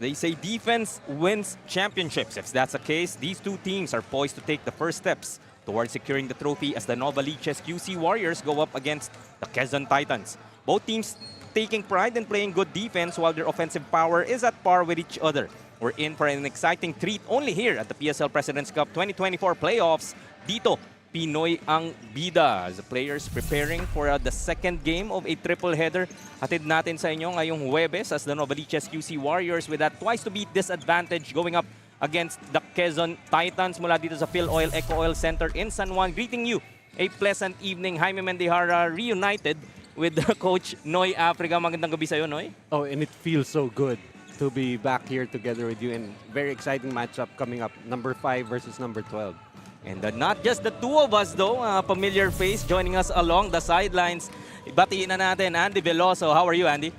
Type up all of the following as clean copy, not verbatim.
They say defense wins championships. If that's the case, these two teams are poised to take the first steps towards securing the trophy as the NOVALICHES QC Warriors go up against the QUEZON Titans. Both teams taking pride in playing good defense while their offensive power is at par with each other. We're in for an exciting treat only here at the PSL President's Cup 2024 playoffs. Dito, Pinoy ang bida as the players preparing for the second game of a triple header. Hatid natin sa inyo ngayong Huwebes as the NOVALICHES QC Warriors with that twice to beat disadvantage going up against the QUEZON Titans mula dito sa Phil Oil Eco Oil Center in San Juan. Greeting you a pleasant evening. Jaime Mendijara reunited with Coach Noy Africa. Magandang gabi sa'yo, Noy. Oh, and it feels so good to be back here together with you, and very exciting matchup coming up. Number 5 versus number 12. And not just the two of us though, familiar face joining us along the sidelines. Batiin na natin Andy Veloso. How are you, Andy?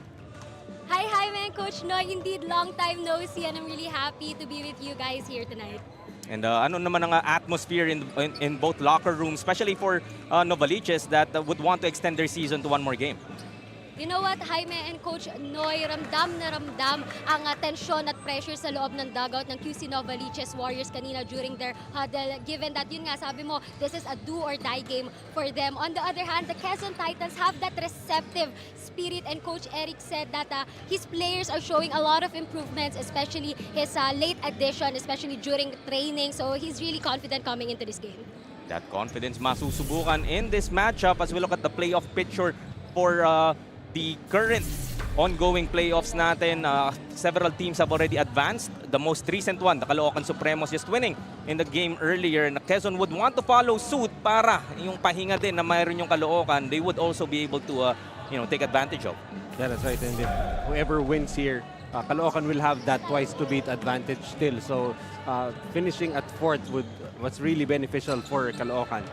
Hi, man, Coach Noy. Indeed, long time no see, and I'm really happy to be with you guys here tonight. And ano naman ang atmosphere in both locker rooms, especially for NOVALICHES that would want to extend their season to one more game? You know what, Jaime and Coach Noy, ramdam na ramdam ang tensyon at pressure sa loob ng dugout ng QC NOVALICHES Warriors kanina during their huddle. Given that, yun nga, sabi mo, this is a do-or-die game for them. On the other hand, the QUEZON Titans have that receptive spirit, and Coach Eric said that his players are showing a lot of improvements, especially his late addition, especially during training. So he's really confident coming into this game. That confidence masusubukan in this matchup as we look at the playoff picture for the current ongoing playoffs natin. Several teams have already advanced. The most recent one, the Caloocan Supremos, just winning in the game earlier. Na Quezon would want to follow suit para yung pahinga din na mayroon yung Caloocan, they would also be able to take advantage of. Yeah, that's right. And if whoever wins here, Caloocan will have that twice to beat advantage still. So finishing at 4th was really beneficial for Caloocan.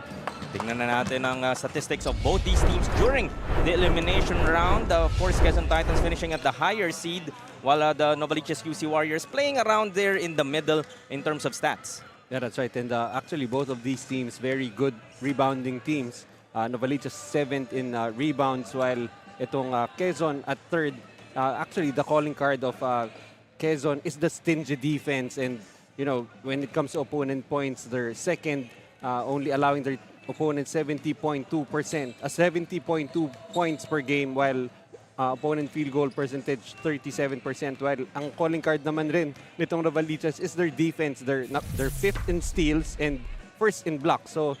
Tingnan na natin ang statistics of both these teams during the elimination round. Of course, QUEZON Titans finishing at the higher seed, while the NOVALICHES QC Warriors playing around there in the middle in terms of stats. Yeah, that's right. And actually, both of these teams, very good rebounding teams. NOVALICHES 7th in rebounds, while itong QUEZON at 3rd. Actually, the calling card of QUEZON is the stingy defense. And, when it comes to opponent points, they're second, only allowing their opponent 70.2%, 70.2 points per game, while opponent field goal percentage 37%. While ang calling card naman rin nitong NOVALICHES is their defense. They're 5th in steals and 1st in blocks. So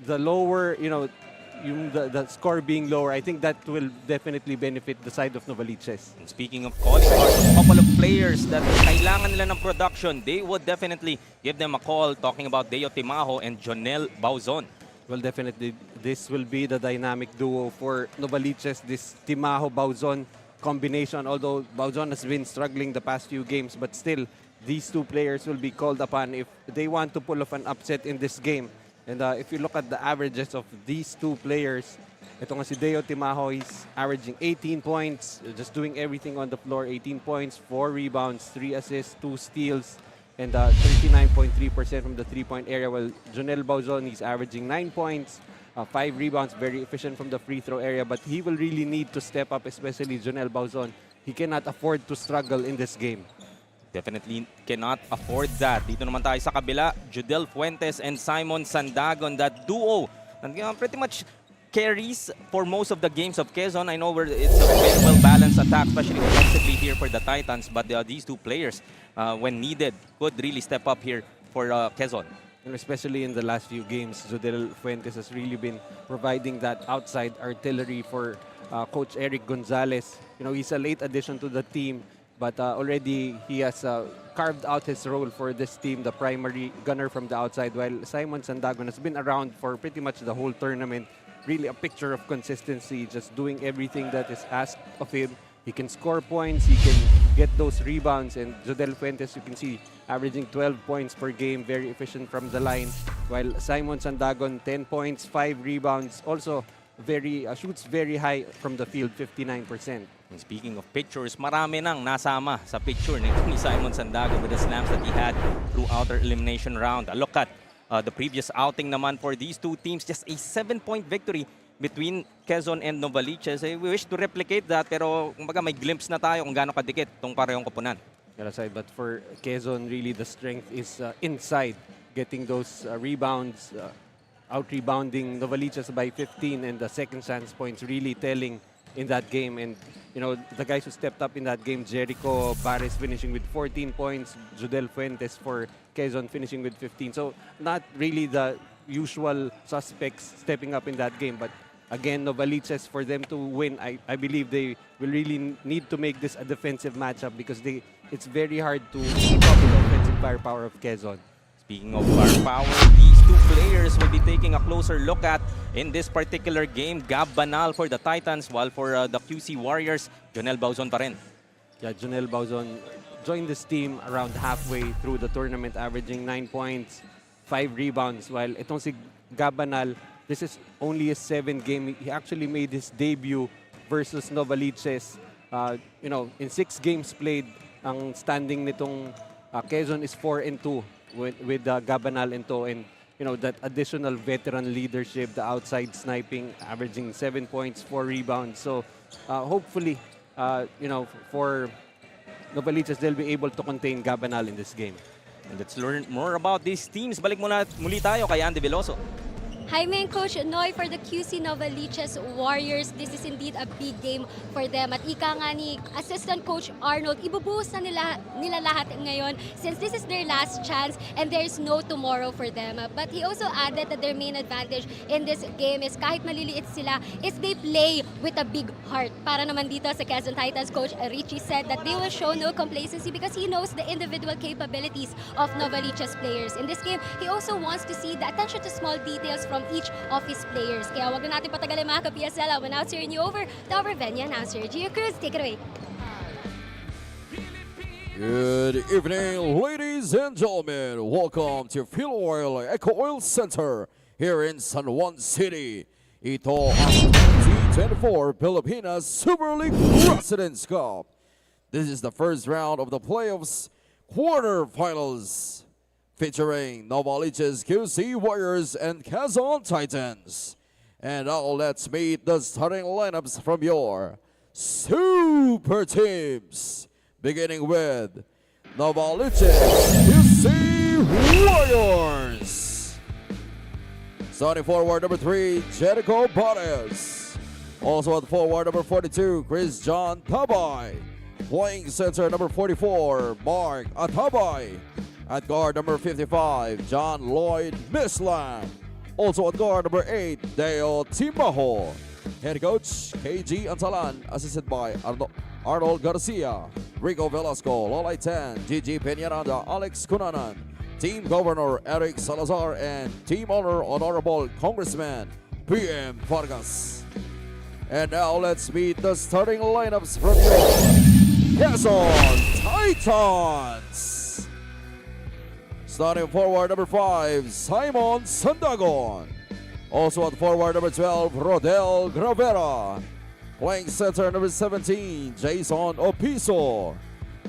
the lower, the score being lower, I think that will definitely benefit the side of NOVALICHES. And speaking of calling cards, a couple of players that kailangan nila ng production, they would definitely give them a call, talking about Deo Timajo and Jonel Bauzon. Well, definitely, this will be the dynamic duo for NOVALICHES, this Timajo-Bauzon combination. Although Bauzon has been struggling the past few games, but still, these two players will be called upon if they want to pull off an upset in this game. And if you look at the averages of these two players, ito nga si Deo Timajo, he's averaging 18 points, just doing everything on the floor. 18 points, 4 rebounds, 3 assists, 2 steals, and 39.3% from the three-point area, while Jonel Bauzon, he's averaging 9 points, 5 rebounds, very efficient from the free throw area, but he will really need to step up, especially Jonel Bauzon. He cannot afford to struggle in this game. Definitely cannot afford that. Dito naman tayo sa kabila, Judel Fuentes and Simon Sandagon, that duo, pretty much carries for most of the games of QUEZON. I know it's a very well-balanced attack, especially offensively here for the Titans, but these two players, when needed, could really step up here for QUEZON. And especially in the last few games, Judel Fuentes has really been providing that outside artillery for Coach Eric Gonzalez. He's a late addition to the team, but already he has carved out his role for this team, the primary gunner from the outside, while Simon Sandagon has been around for pretty much the whole tournament. Really a picture of consistency, just doing everything that is asked of him. He can score points, he can get those rebounds, and Judel Fuentes, you can see, averaging 12 points per game, very efficient from the line, while Simon Sandagon, 10 points, 5 rebounds, also shoots very high from the field, 59%. And speaking of pictures, marami nang nasama sa picture ni Simon Sandagon with the slams that he had throughout our elimination round. A look at the previous outing naman for these two teams, just a 7-point victory between QUEZON and NOVALICHES. We wish to replicate that, pero kumbaga may glimpse na tayo kung gaano kadikit itong parehong koponan. the other side. But for Quezon, really the strength is inside, getting those rebounds, out-rebounding Novaliches by 15, and the second chance points really telling in that game. And you know, the guys who stepped up in that game, Jericho Bares finishing with 14 points, Judel Fuentes for Quezon finishing with 15. So not really the usual suspects stepping up in that game, but again, Novaliches, for them to win, I believe they will really need to make this a defensive matchup because it's very hard to keep up with the offensive firepower of Quezon. Speaking of firepower, these two players will be taking a closer look at in this particular game. Gab Banal for the Titans, while for the QC Warriors, Jonel Bauzon pa rin. Yeah, Jonel Bauzon joined this team around halfway through the tournament, averaging 9 points, 5 rebounds, while itong si Gab Banal, this is only his 7th game. He actually made his debut versus Novaliches. You know, in 6 games played, ang standing nitong Quezon is 4-2 with Gabanal and to, and you know, that additional veteran leadership, the outside sniping, averaging 7 points, 4 rebounds. So hopefully, you know, for Novaliches, they'll be able to contain Gabanal in this game. And let's learn more about these teams. Balik muli tayo kay Andy Veloso. Jaime and Coach Noy for the QC Novaliches Warriors. This is indeed a big game for them. At ika nga ni Assistant Coach Arnold, ibubuhos na nila lahat ngayon since this is their last chance and there's no tomorrow for them. But he also added that their main advantage in this game is kahit maliliit sila, is they play with a big heart. Para naman dito sa Quezon Titans, Coach Richie said that they will show no complacency because he knows the individual capabilities of Novaliches players. In this game, he also wants to see the attention to small details from each of his players. Kaya wag na natin patagalin mga ka-PSL. I will now turn you over to our venue announcer, Gio Cruz. Take it away. Good evening, ladies and gentlemen. Welcome to Fuel Oil Eco Oil Center here in San Juan City. Ito ang 2024 Pilipinas Super League President's Cup. This is the first round of the playoffs quarterfinals, featuring Novaliches QC Warriors and QUEZON Titans. And now let's meet the starting lineups from your super teams. Beginning with Novaliches QC Warriors. Starting forward number 3, Jericho Bares. Also at forward number 42, Chris John Tabay. Playing center number 44, Mark Atabay. At guard number 55, John Lloyd Mislam. Also at guard number 8, Deo Timaho. Head coach, KG Antalan, assisted by Arnold Garcia, Rico Velasco, Lolay Tan, Gigi Peñaranda, Alex Cunanan. Team Governor Eric Salazar and Team Owner Honorable Congressman PM Vargas. And now let's meet the starting lineups from your QUEZON Titans. Starting forward number 5, Simon Sandagon. Also at forward number 12, Rodel Gravera. Playing center number 17, Jason Opiso.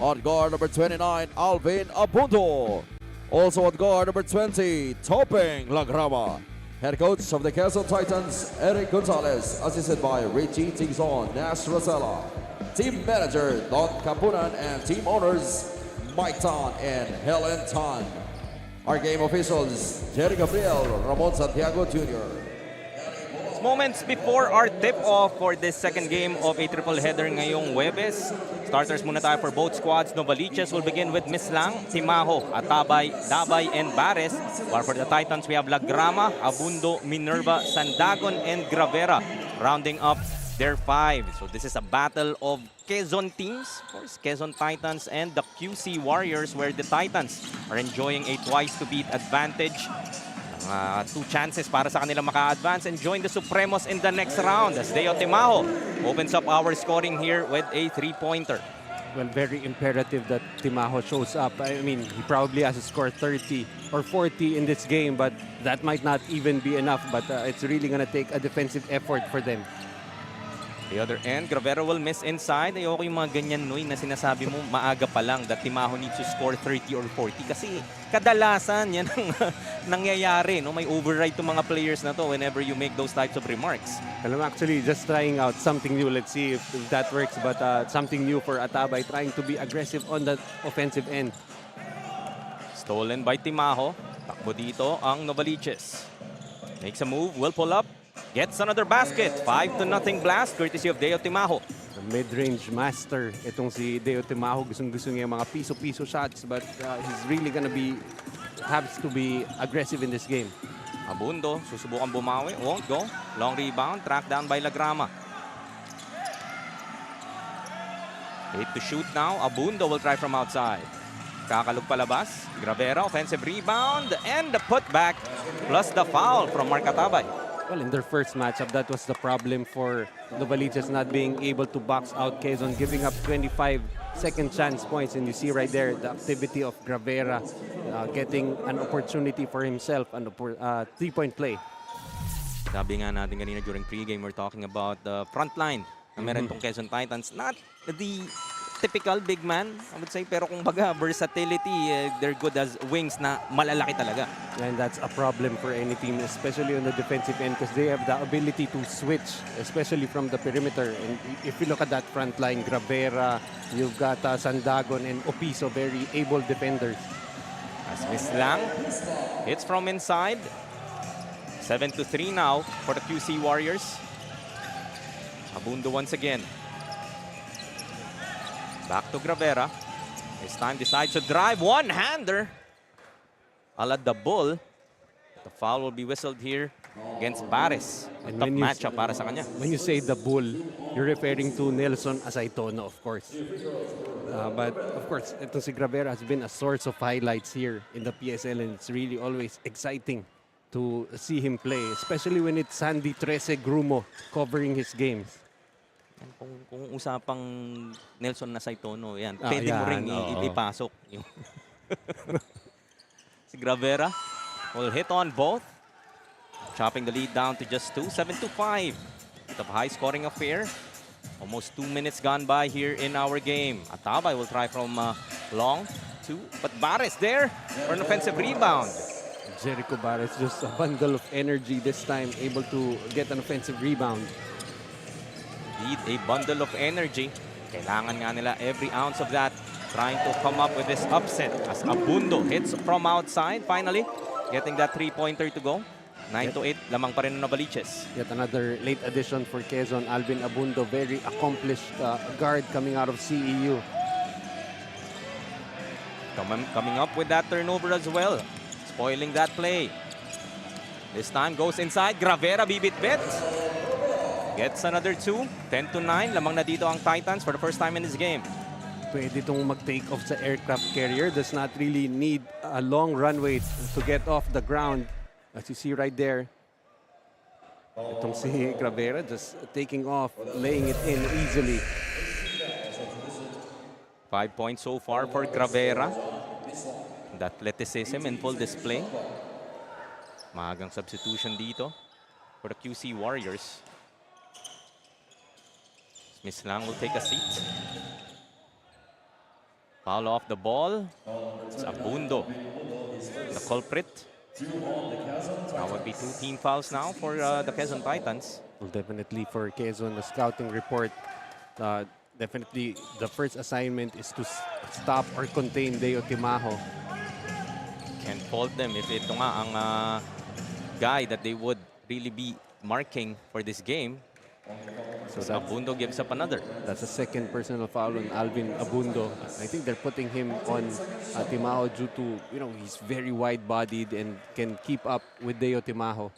At guard number 29, Alvin Abundo. Also at guard number 20, Topeng Lagrama. Head coach of the QUEZON Titans, Eric Gonzalez, assisted by Richie Tigzon Nash Rosella. Team manager, Don Capunan, and team owners, Mike Tan and Helen Tan. Our game officials, Jerry Gabriel, Ramon Santiago Jr. Moments before our tip-off for this second game of a triple header ngayong Huwebes. Starters muna tayo for both squads. Novaliches will begin with Mislang, Timaho, Atabay, Dabay, and Bares. While for the Titans, we have Lagrama, Abundo, Minerva, Sandagon, and Gravera rounding up their 5. So this is a battle of Quezon teams, of course, Quezon Titans and the QC Warriors, where the Titans are enjoying a twice-to-beat advantage. 2 chances para sa kanila maka-advance and join the Supremos in the next round as Deo Timaho opens up our scoring here with a 3-pointer. Well, very imperative that Timaho shows up. I mean, he probably has to score 30 or 40 in this game, but that might not even be enough. But it's really going to take a defensive effort for them. The other end, Gravera will miss inside. Ayoko yung mga ganyan, Noy, na sinasabi mo maaga pa lang that Timaho needs to score 30 or 40. Kasi kadalasan yan ang nangyayari. No? May override to mga players na to whenever you make those types of remarks. Well, I'm actually just trying out something new. Let's see if that works. But something new for Atabay, trying to be aggressive on the offensive end. Stolen by Timaho. Takbo dito ang Novaliches. Makes a move, will pull up. Gets another basket. 5-0 blast courtesy of Deo Timaho. The mid-range master. Itong si Deo Timaho, gustong-gusto niya yung mga piso-piso shots. But he's really gonna has to be aggressive in this game. Abundo, susubukan bumawi. Won't go. Long rebound, tracked down by Lagrama. 8 to shoot now. Abundo will try from outside. Kakalog palabas. Gravera, offensive rebound. And the putback plus the foul from Mark Atabay. Well, in their first matchup, that was the problem for Novaliches not being able to box out QUEZON, giving up 25 second chance points. And you see right there the activity of Gravera getting an opportunity for himself, an three-point play. Sabi nga natin kanina during pregame, we're talking about the front line na meron tong Quezon Titans. Not the typical big man, I would say, pero kung baga versatility, they're good as wings na malalaki talaga. And that's a problem for any team, especially on the defensive end, because they have the ability to switch, especially from the perimeter. And if you look at that front line, Gravera, you've got Sandagon and Opiso, very able defenders. As miss lang, hits from inside. 7-3 now for the QC Warriors. Abundo once again. Back to Gravera. This time decides to drive. One-hander. Ala the bull. The foul will be whistled here against Bares. A tough matchup para sa kanya. When you say the bull, you're referring to Nelson Asaitono, of course. But of course, ito si Gravera has been a source of highlights here in the PSL, and it's really always exciting to see him play, especially when it's Sandy Trece Grumo covering his games. Kung usapang Nelson Nasaitono, yan. Pwede mo rin ipasok. Si Gravera will hit on both. Chopping the lead down to just 2. 7-5. It's a high-scoring affair. Almost 2 minutes gone by here in our game. Atabay will try from long. 2. But Bares there for an offensive rebound. Jericho Bares, just a bundle of energy this time, able to get an offensive rebound. Need a bundle of energy. Kailangan nga nila every ounce of that, trying to come up with this upset as Abundo hits from outside. Finally, getting that three-pointer to go. 9-8, lamang pa rin ng Novaliches. Yet another late addition for Quezon, Alvin Abundo, very accomplished guard coming out of CEU. Coming up with that turnover as well. Spoiling that play. This time goes inside. Gravera bibit-bit. Gets another 2. 10-9. Lamang na dito ang Titans for the first time in this game. Pwede itong mag-take off sa aircraft carrier. Does not really need a long runway to get off the ground. As you see right there, itong si Gravera just taking off, laying it in easily. 5 points so far for Gravera. The athleticism in full display. Maagang substitution dito for the QC Warriors. Miss Lang will take a seat. Foul off the ball. It's Abundo, the culprit. That would be 2 team fouls now for the Quezon Titans. Well, definitely for Quezon, the scouting report, definitely the first assignment is to stop or contain Deo Timaho. Can't fault them if ito nga ang guy that they would really be marking for this game. So Abundo gives up another. That's a second personal foul on Alvin Abundo. I think they're putting him on Timaho due to, you know, he's very wide-bodied and can keep up with Deo Timaho.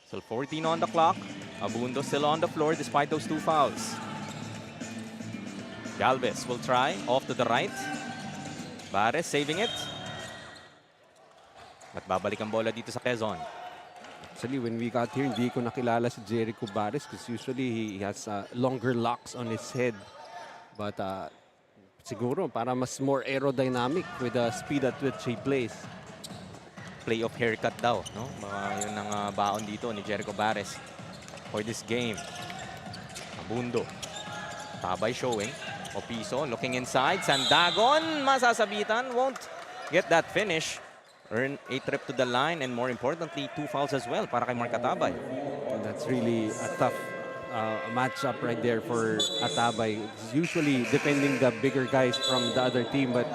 Still 14 on the clock. Abundo still on the floor despite those 2 fouls. Galvez will try off to the right. Bares saving it. At babalik ang bola dito sa Quezon. Actually, when we got here, hindi ko nakilala si Jericho Bares because usually he has longer locks on his head. But siguro para mas more aerodynamic with the speed at which he plays. Play of haircut daw, no? Yun ang baon dito ni Jericho Bares. for this game. Abundo. Tabay showing. Opiso looking inside. Sandagon, masasabitan, won't get that finish. Earn a trip to the line and more importantly, 2 fouls as well para kay Mark Atabay. And that's really a tough matchup right there for Atabay. It's usually defending the bigger guys from the other team, but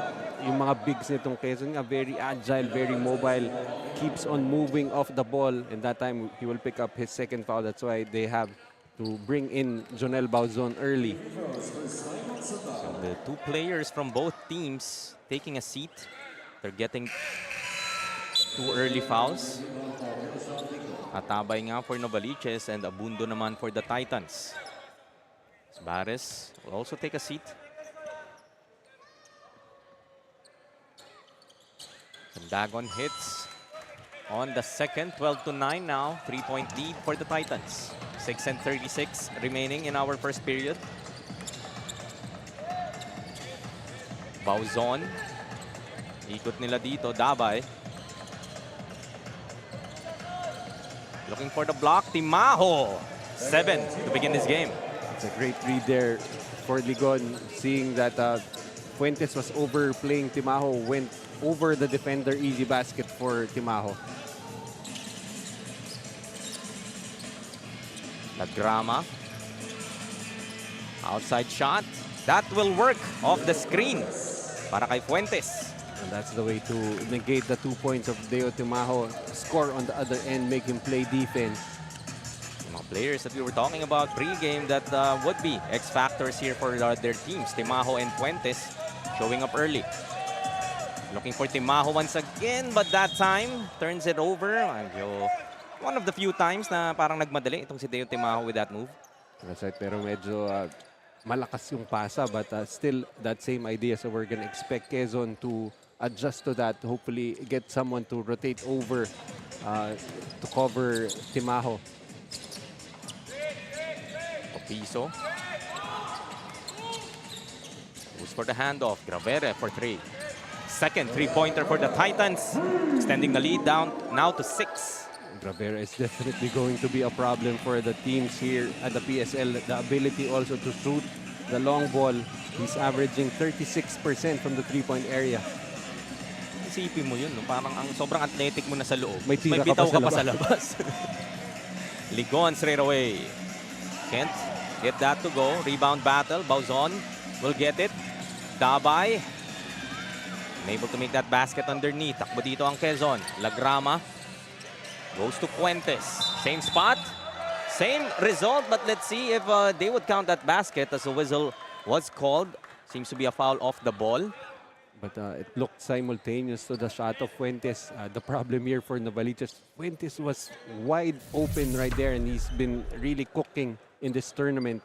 yung mga bigs nitong Quezon nga, very agile, very mobile, keeps on moving off the ball, and that time he will pick up his second foul. That's why they have to bring in Jonel Bauzon early. So the two players from both teams taking a seat. They're getting 2 early fouls. Atabay nga for Novaliches and Abundo naman for the Titans. Bares will also take a seat. Dagon hits on the second, 12-9 now. 3-point lead for the Titans. 6:36 remaining in our first period. Bauzon. Ikot nila dito, Dabay. Looking for the block, Timaho. 7 to begin this game. It's a great read there for Ligon, seeing that Fuentes was overplaying Timaho, went over the defender, easy basket for Timaho. Lagrama. Outside shot. That will work off the screen para kay Fuentes. And that's the way to negate the 2 points of Deo Timaho. Score on the other end, make him play defense. Mga players that we were talking about pre-game that would be X factors here for their teams. Timaho and Fuentes showing up early. Looking for Timaho once again, but that time turns it over. One of the few times na parang nagmadali itong si Deo Timaho with that move. That's right, pero medyo malakas yung pasa, but still that same idea. So we're gonna expect Quezon to adjust to that. Hopefully get someone to rotate over to cover Timaho. Opiso. Goes for the handoff. Gravere for 3. Second three-pointer for the Titans. Extending the lead down now to 6. Gravera is definitely going to be a problem for the teams here at the PSL. The ability also to shoot the long ball. He's averaging 36% from the three-point area. Isipin mo yun, no? Parang ang sobrang athletic mo na sa loob. May tira bitaw ka ka pa pa sa labas. Ligon straight away. Can't get that to go. Rebound battle. Bauzon will get it. Dabay. Unable to make that basket underneath. Takbo dito ang Quezon. Lagrama. Goes to Fuentes. Same spot. Same result, but let's see if they would count that basket as the whistle was called. Seems to be a foul off the ball. But it looked simultaneous to the shot of Fuentes. The problem here for Novaliches, Fuentes was wide open right there, and he's been really cooking in this tournament.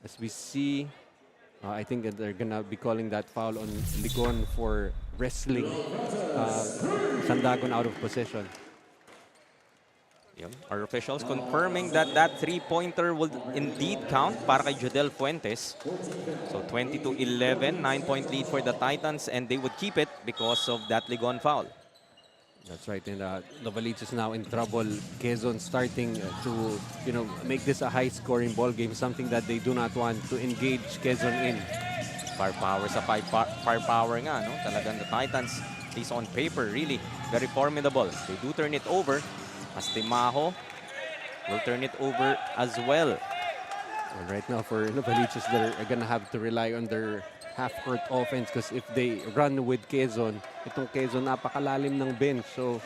As we see, I think that they're gonna be calling that foul on Ligon for wrestling Sandagon out of possession. Yun. Our officials confirming that that three-pointer will indeed count para kay Jodel Fuentes. So 20-11, 9-point lead for the Titans, and they would keep it because of that Ligon foul. That's right, and Novaliches now in trouble. Quezon starting to, make this a high-scoring ball game, something that they do not want to engage Quezon in. Firepower sa firepower nga, no? Talagang the Titans, at least on paper, really very formidable. They do turn it over. As Timaho will turn it over as well. And right now for Novaliches, they're gonna have to rely on their half-court offense because if they run with Quezon, itong Quezon napakalalim ng bench. So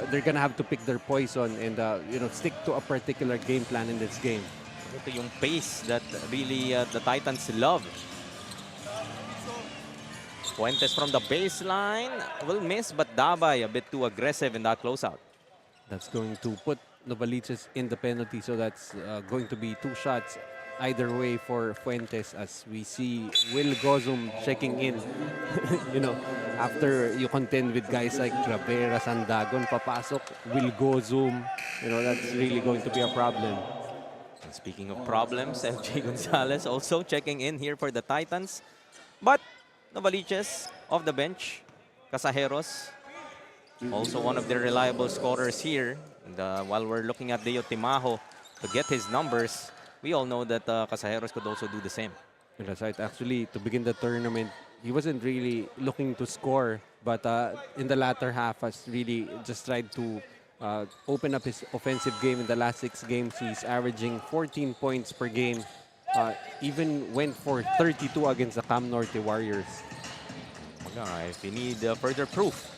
they're gonna have to pick their poison and stick to a particular game plan in this game. Ito yung pace that really the Titans love. Fuentes from the baseline will miss, but Dabay a bit too aggressive in that closeout. That's going to put Novaliches in the penalty, so that's going to be 2 shots either way for Fuentes, as we see Will Gozum checking in. After you contend with guys like Gravera, Sandagon, papasok, Will Gozum, that's really going to be a problem. And speaking of problems, FJ Gonzalez also checking in here for the Titans. But Novaliches off the bench, Casajeros, also one of their reliable scorers here. And while we're looking at Deo Timaho, to get his numbers. We all know that Casajeros could also do the same. And that's right. Actually, to begin the tournament, he wasn't really looking to score, but in the latter half, has really just tried to open up his offensive game. In the last 6 games, he's averaging 14 points per game. Even went for 32 against the Cam Norte Warriors. If you need further proof,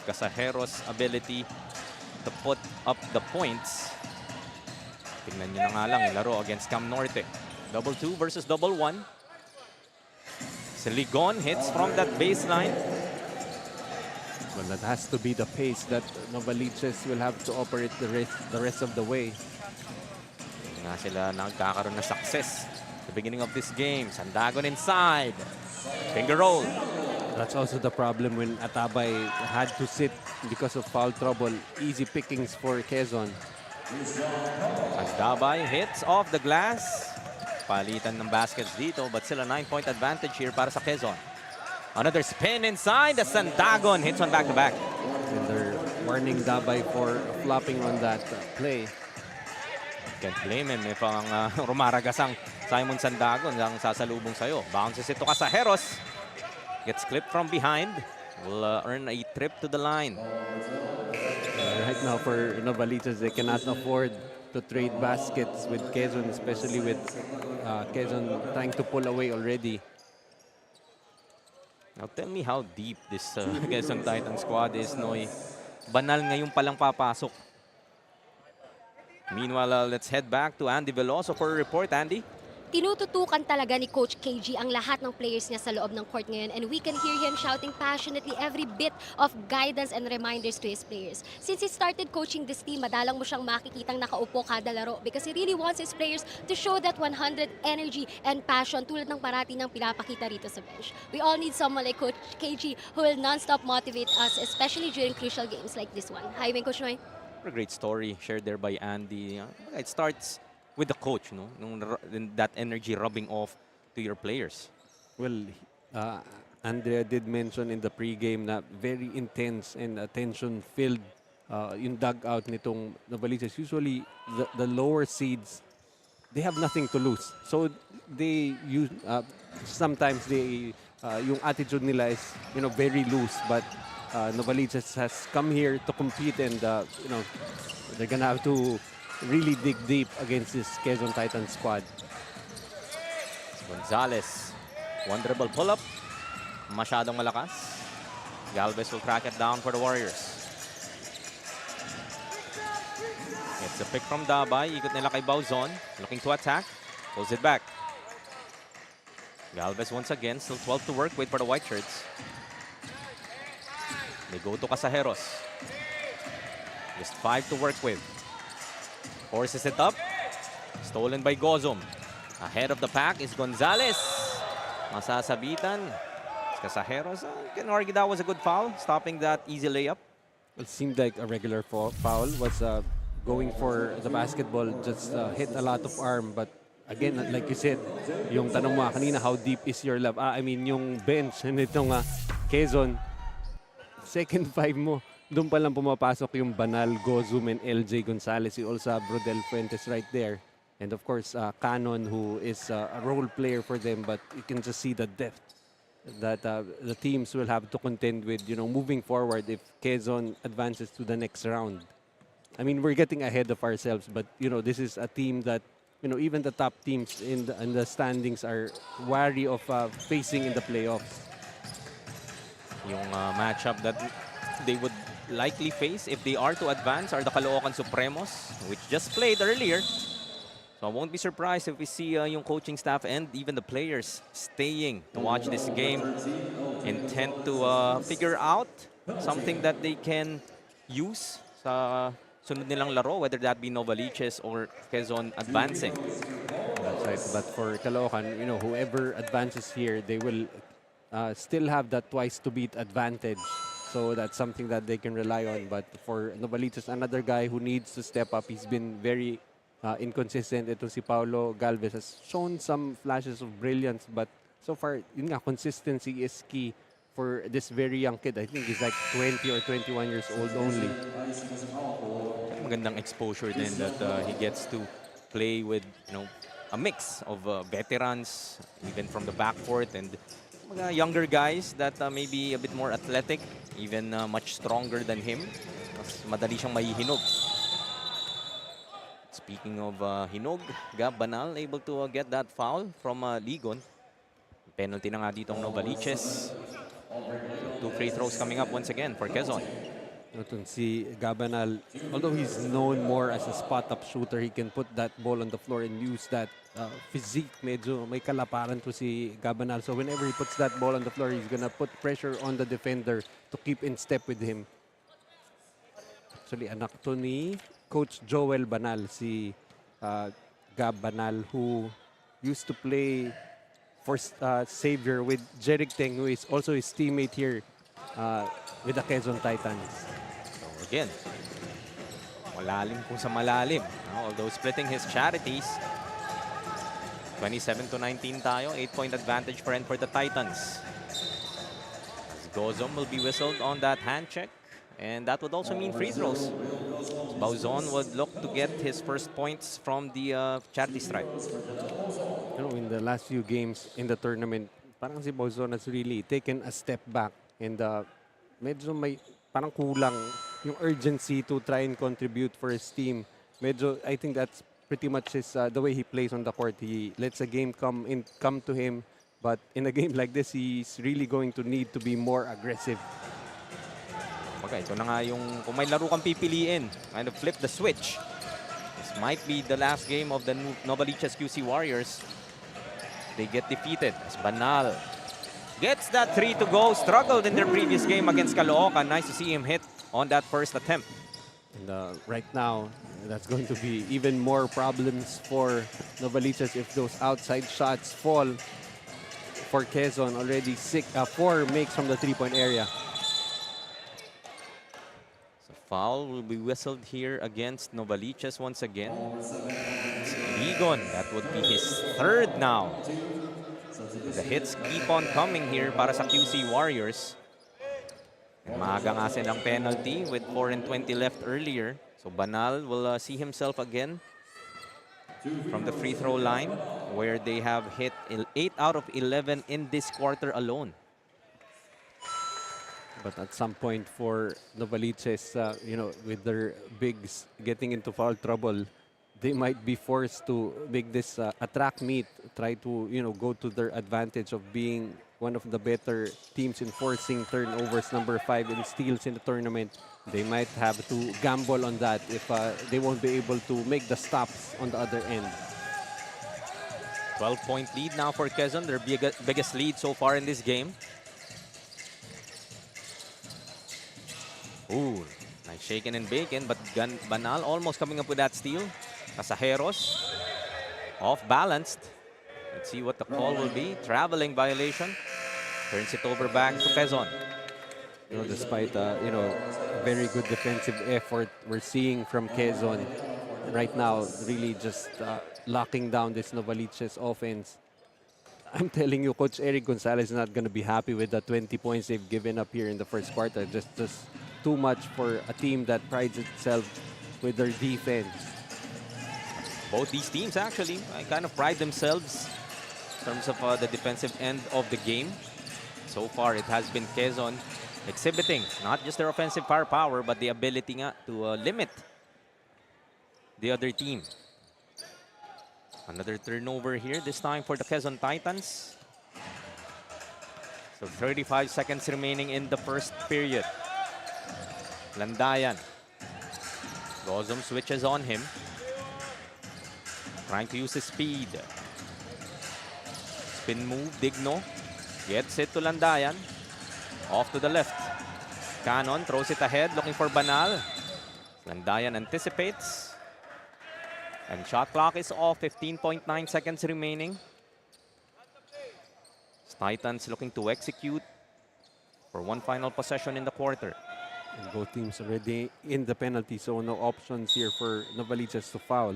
Casajeros' ability to put up the points. Tingnan nyo na nga lang yung laro against Cam Norte. Double 2 versus double 1. Siligon hits from that baseline. Well, that has to be the pace that Novaliches will have to operate the rest of the way. Nga sila nagkakaroon ng success at the beginning of this game. Sandagon inside. Finger roll. That's also the problem when Atabay had to sit because of foul trouble. Easy pickings for Quezon. As Dabay hits off the glass. Palitan ng baskets dito, but still a 9-point advantage here para sa Quezon. Another spin inside. The Sandagon hits on back-to-back. And they're warning Dabay for flopping on that play. Can't blame him if ang rumaragasang Simon Sandagon ang sasalubong sa'yo. Bounces ito Casajeros. Gets clipped from behind. Will earn a trip to the line. Right now for Novaliches, they cannot afford to trade baskets with Quezon, especially with Quezon trying to pull away already. Now tell me how deep this Quezon Titan squad is, Noy. Banal ngayon palang papasok. Meanwhile, let's head back to Andy Veloso for a report. Andy? Tinututukan talaga ni Coach KG ang lahat ng players niya sa loob ng court ngayon, and we can hear him shouting passionately every bit of guidance and reminders to his players. Since he started coaching this team, madalang mo siyang makikitang nakaupo kada laro because he really wants his players to show that 100 energy and passion tulad ng parati ng pinapakita rito sa bench. We all need someone like Coach KG who will non-stop motivate us, especially during crucial games like this one. Hi, Coach Noy. A great story shared there by Andy. It starts with the coach, no? That energy rubbing off to your players. Well, Andrea did mention in the pregame na very intense and attention-filled yung dugout nitong Novaliches. Usually, the lower seeds, they have nothing to lose. So, they use, sometimes they, yung attitude nila is, very loose. But Novaliches has come here to compete and, they're gonna have to really dig deep against this Quezon Titan squad. Gonzalez, one dribble pull-up. Masyadong malakas. Galvez will crack it down for the Warriors. It's a pick from Dabay. Ikot nila kay Bauzon. Looking to attack. Pulls it back. Galvez once again. Still 12 to work with for the white shirts. They go to Casajeros. Just 5 to work with. Forces it up. Stolen by Gozom. Ahead of the pack is Gonzalez. Masasabitan. Casajeros. Can argue that was a good foul. Stopping that easy layup. It seemed like a regular foul. Was going for the basketball. Just hit a lot of arm. But again, like you said, yung tanong mo kanina, how deep is your love? I mean, yung bench nitong Quezon, second 5 mo. Doon pa lang pumapasok yung Banal, Gozum, and LJ Gonzalez. You also have Brodel Fuentes right there. And of course, Cannon, who is a role player for them. But you can just see the depth that the teams will have to contend with, moving forward if Quezon advances to the next round. I mean, we're getting ahead of ourselves. But, this is a team that, even the top teams in the standings are wary of facing in the playoffs. Yung matchup that they would likely face if they are to advance are the Caloocan Supremos, which just played earlier. So I won't be surprised if we see yung coaching staff and even the players staying to watch this game, intent to figure out something that they can use sa sunod nilang laro, whether that be Novaliches or Quezon advancing. That's right. But for Caloocan, whoever advances here, they will still have that twice to beat advantage. So that's something that they can rely on. But for Novaliches, another guy who needs to step up. He's been very inconsistent. Ito si Paulo Galvez has shown some flashes of brilliance. But so far, consistency is key for this very young kid. I think he's like 20 or 21 years old only. Magandang exposure din that he gets to play with, a mix of veterans, even from the backcourt, and mga younger guys that may be a bit more athletic, even much stronger than him. Mas madali siyang mahihinog. Speaking of hinog, Gab Banal able to get that foul from Ligon. Penalty na nga dito ang Novaliches. 2 free throws coming up once again for Quezon. Itong si Gabanal, although he's known more as a spot-up shooter, he can put that ball on the floor and use that physique. Medyo may kalaparan to si Gabanal. So whenever he puts that ball on the floor, he's gonna put pressure on the defender to keep in step with him. Actually, anak to ni Coach Joel Banal, si Gab Banal, who used to play for Xavier with Jeric Teng, who is also his teammate here with the Quezon Titans. So again, malalim kung sa malalim. Although splitting his charities, 27-19 tayo, 8-point advantage for the Titans. As Gozom will be whistled on that hand check, and that would also mean free throws. Bauzon would look to get his first points from the charity stripe. In the last few games in the tournament, parang si Bauzon has really taken a step back, and medyo may parang kulang yung urgency to try and contribute for his team. Medyo, I think that's pretty much his, the way he plays on the court. He lets a game come to him, but in a game like this, he's really going to need to be more aggressive. Okay, ito na nga yung kung may laro kang pipiliin, kind of flip the switch. This might be the last game of the Novaliches QC Warriors. They get defeated as Banal gets that 3 to go. Struggled in their previous game against Caloocan. Nice to see him hit on that first attempt. And right now, that's going to be even more problems for Novaliches if those outside shots fall for Quezon. Already 4 makes from the three-point area. So foul will be whistled here against Novaliches once again. It's Ligon, that would be his third now. The hits keep on coming here para sa QC Warriors. Maaga nga silang penalty with 4:20 left earlier. So Banal will see himself again from the free throw line, where they have hit 8 out of 11 in this quarter alone. But at some point for Novaliches, with their bigs getting into foul trouble, they might be forced to make this a track meet, try to, go to their advantage of being one of the better teams in forcing turnovers, number 5 in steals in the tournament. They might have to gamble on that if they won't be able to make the stops on the other end. 12-point lead now for Quezon, their biggest lead so far in this game. Ooh, nice shaken and bacon, but Banal almost coming up with that steal. Casajeros, off-balanced. Let's see what the call will be. Traveling violation. Turns it over back to Quezon. Despite very good defensive effort we're seeing from Quezon right now, really just locking down this Novaliches offense. I'm telling you, Coach Eric Gonzalez is not going to be happy with the 20 points they've given up here in the first quarter. Just too much for a team that prides itself with their defense. Both these teams actually kind of pride themselves in terms of the defensive end of the game. So far, it has been Quezon exhibiting not just their offensive firepower, but the ability to limit the other team. Another turnover here, this time for the Quezon Titans. So 35 seconds remaining in the first period. Landayan. Gozom switches on him. Trying to use his speed. Spin move, Digno. Gets it to Landayan. Off to the left. Cannon throws it ahead, looking for Banal. Landayan anticipates. And shot clock is off, 15.9 seconds remaining. Titans looking to execute for one final possession in the quarter. And both teams already in the penalty, so no options here for Novaliches to foul.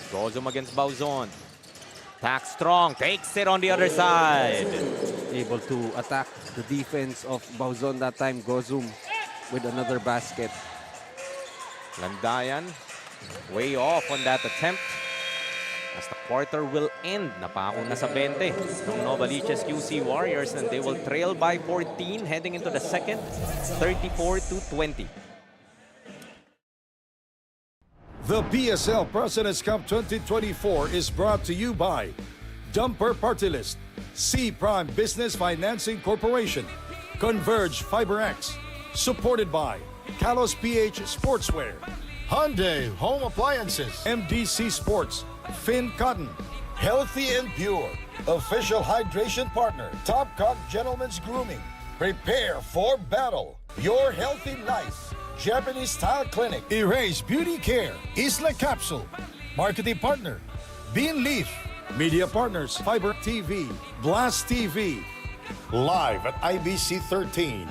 Gozom against Bauzon. Attack strong, takes it on the other side. Able to attack the defense of Bauzon that time. Gozum with another basket. Landayan Way off on that attempt. As the quarter will end, napako na sa 20 ng Novaliches QC Warriors, and they will trail by 14 heading into the second, 34-20. The PSL Presidents Cup 2024 is brought to you by Dumper Party List, C Prime Business Financing Corporation, Converge FiberX, supported by Kalos PH Sportswear, Hyundai Home Appliances, MDC Sports, Finn Cotton, Healthy and Pure, official hydration partner, Top Cut Gentlemen's Grooming, prepare for battle, your healthy life, Japanese Style Clinic, Erase Beauty Care, Isla Capsule, marketing partner, Bean Leaf, media partners, Fiber TV, Blast TV, live at IBC 13.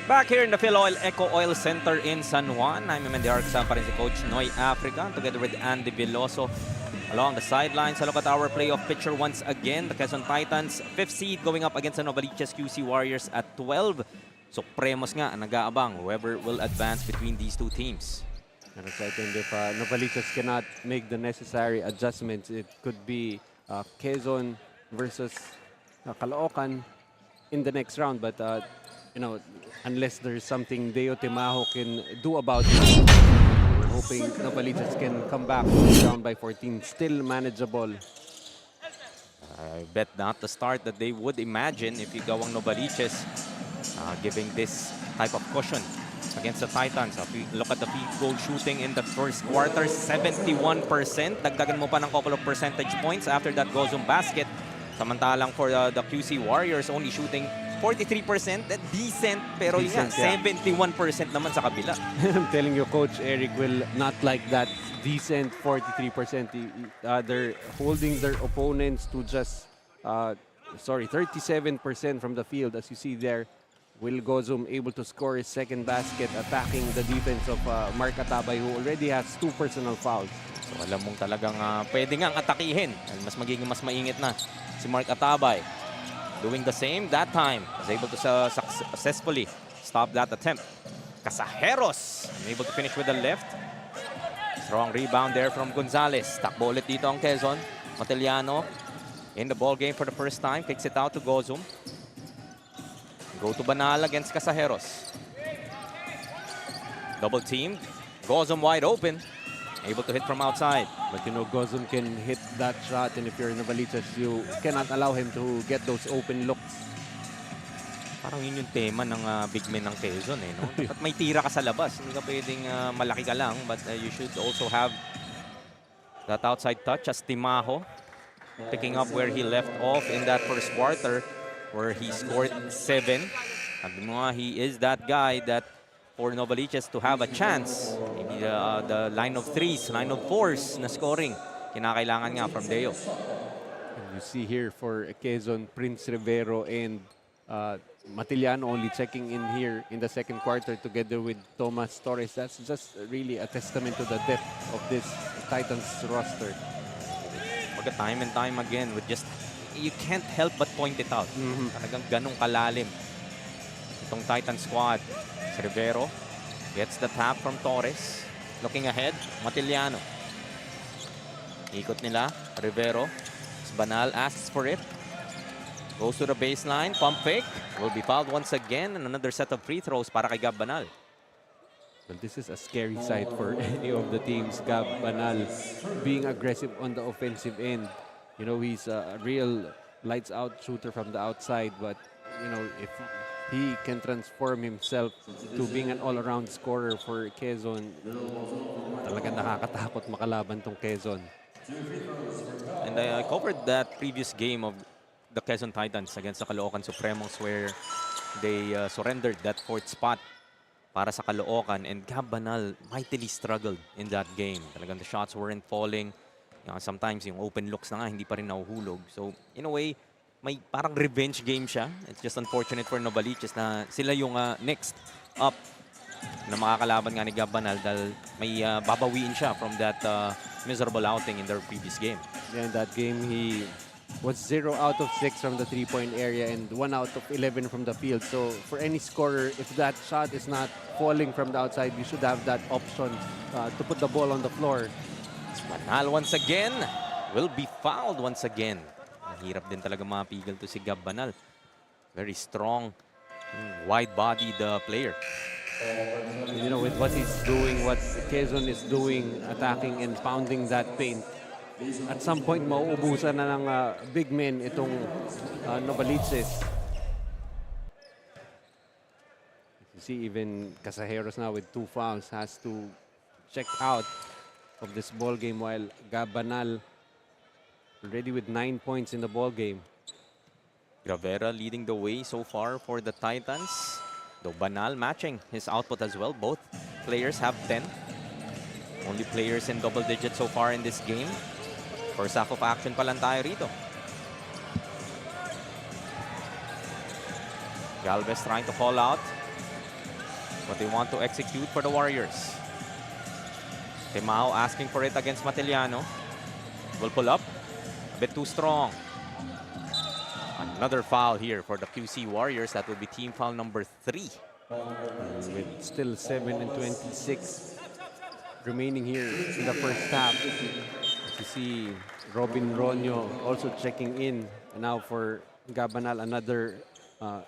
Back here in the Phil Eco Oil Center in San Juan, I'm Mendiar, kasama pa rin si Coach Noy Africa, together with Andy Veloso along the sidelines. A look at our playoff picture once again. The Quezon Titans, 5th seed, going up against the Novaliches QC Warriors at 12. So, premos nga ang nag-aabang, whoever will advance between these two teams. And I think if Novaliches cannot make the necessary adjustments, it could be Quezon versus Caloocan in the next round. But, you know, unless there's something Deo Timajo can do about it, we're hoping Novaliches can come back down by 14. Still manageable. I bet not the start that they would imagine if you go ang Novaliches, giving this type of cushion against the Titans. If you look at the field goal shooting in the first quarter, 71%. Dagdagan mo pa ng couple of percentage points after that Gozum basket. Samantalang for the QC Warriors, only shooting 43%. Decent, pero yun nga, 71% naman sa kabila. I'm telling you, Coach Eric will not like that decent 43%. They're holding their opponents to just, 37% from the field, as you see there. Will Gozum able to score his second basket, attacking the defense of Mark Atabay, who already has 2 personal fouls. So alam mong talagang pwede nga atakihin. Mas magiging mas maingit na si Mark Atabay. Doing the same that time. Was able to successfully stop that attempt. Casajeros able to finish with the left. Strong rebound there from Gonzalez. Takbo ulit dito ang Quezon. Matiliano in the ball game for the first time. Kicks it out to Gozum. Go to Banal against Casajeros. Double teamed. Gozum wide open. Able to hit from outside. But you know, Gozum can hit that shot, and if you're Novaliches, you cannot allow him to get those open looks. Parang yun yung tema ng big men ng Quezon, eh, no? Dapat may tira ka sa labas. Hindi ka pwedeng malaki ka lang, but you should also have that outside touch as Timajo, picking up where he left off in that first quarter, where he scored 7. Sabi mo nga, he is that guy that for Novaliches to have a chance, maybe the line of 3s, line of 4s na scoring, kinakailangan nga from Deo. And you see here for Quezon, Prince Rivero and Matiliano only checking in here in the second quarter together with Tomas Torres. That's just really a testament to the depth of this Titans roster. Time and time again, with just, you can't help but point it out. Talagang ganong kalalim itong Titan squad. Si Rivero gets the tap from Torres. Looking ahead, Matiliano. Ikot nila, Rivero. Banal asks for it. Goes to the baseline, pump fake. Will be fouled once again, and another set of free throws para kay Gab Banal. Well, this is a scary sight for any of the teams. Gab Banal being aggressive on the offensive end. You know, he's a real lights-out shooter from the outside, but, you know, if he can transform himself to being an all-around scorer for Quezon, talagang nakakatakot makalaban tong Quezon. And I covered that previous game of the Quezon Titans against the Caloocan Supremos, where they surrendered that 4th spot para sa Caloocan, and Gab Banal mightily struggled in that game. Talagang the shots weren't falling. Sometimes yung open looks na nga, hindi pa rin nahuhulog. So, in a way, may parang revenge game siya. It's just unfortunate for Novaliches na sila yung next up na makakalaban nga ni Gab Banal dahil may babawiin siya from that miserable outing in their previous game. Yeah, in that game, he was 0 out of 6 from the 3-point area and 1 out of 11 from the field. So for any scorer, if that shot is not falling from the outside, you should have that option to put the ball on the floor. Banal once again will be fouled once again. Mahirap din talaga mapigil to si Gab Banal. Very strong, wide-bodied player. You know, with what he's doing, what Quezon is doing, attacking and pounding that paint, at some point, mauubusan na ng big men itong Novaliches. You see, even Casajeros now with 2 fouls has to check out of this ball game, while Gabanal already with 9 points in the ball game. Gravera leading the way so far for the Titans. Though Banal matching his output as well. Both players have 10. Only players in double digits so far in this game. First half of action pa lang tayo rito. Galvez trying to call out what they want to execute for the Warriors. Timao asking for it against Matiliano. Will pull up. A bit too strong. Another foul here for the QC Warriors. That will be team foul number 3. With still 7 and 26 remaining here in the first half. You see Robin Ronyo also checking in. And now for Gabanal, another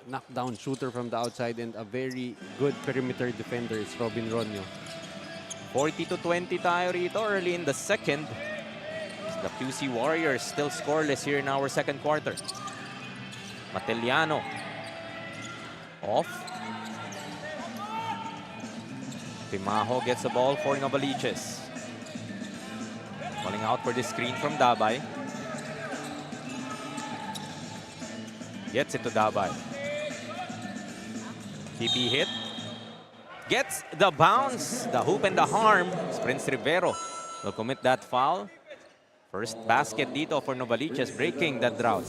knockdown shooter from the outside and a very good perimeter defender is Robin Ronyo. 40-20 tayo rito early in the second. The QC Warriors still scoreless here in our second quarter. Matiliano off. Timaho gets the ball for Novaliches. Calling out for the screen from Dabay. Gets it to Dabay. TP hit. Gets the bounce, the hoop and the harm. Prince Rivero will commit that foul. First basket dito for Novaliches, breaking that drought.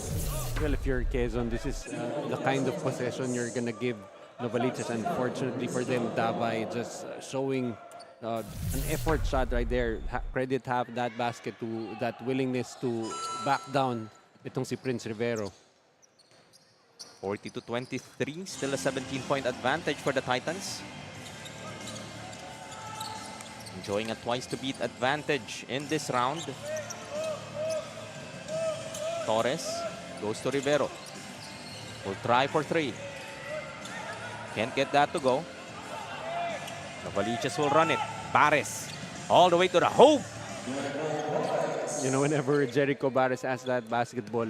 Well, if you're Quezon, this is the kind of possession you're going to give Novaliches. Unfortunately for them, Dabay just showing an effort shot right there. Credit half that basket to that willingness to back down itong si Prince Rivero. 40-23, still a 17-point advantage for the Titans. Enjoying a twice-to-beat advantage in this round. Torres goes to Rivero. Will try for 3. Can't get that to go. Novaliches will run it. Barres all the way to the hoop. You know, whenever Jericho Barres has that basketball,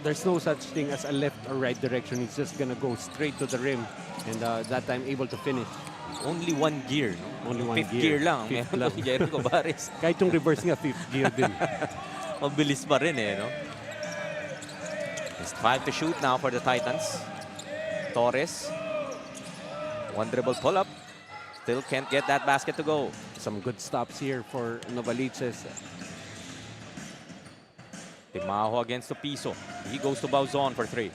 there's no such thing as a left or right direction. He's just gonna go straight to the rim, and that time able to finish. Only one gear, no? Only one Fifth gear lang. Fifth Meron lang. si Jericho Barres. Kahit yung reverse nga, 5th gear din. Mabilis pa rin eh, no? Just 5 to shoot now for the Titans. Torres. One dribble pull-up. Still can't get that basket to go. Some good stops here for Novaliches. Timaho against the Piso. He goes to Bauzon for 3.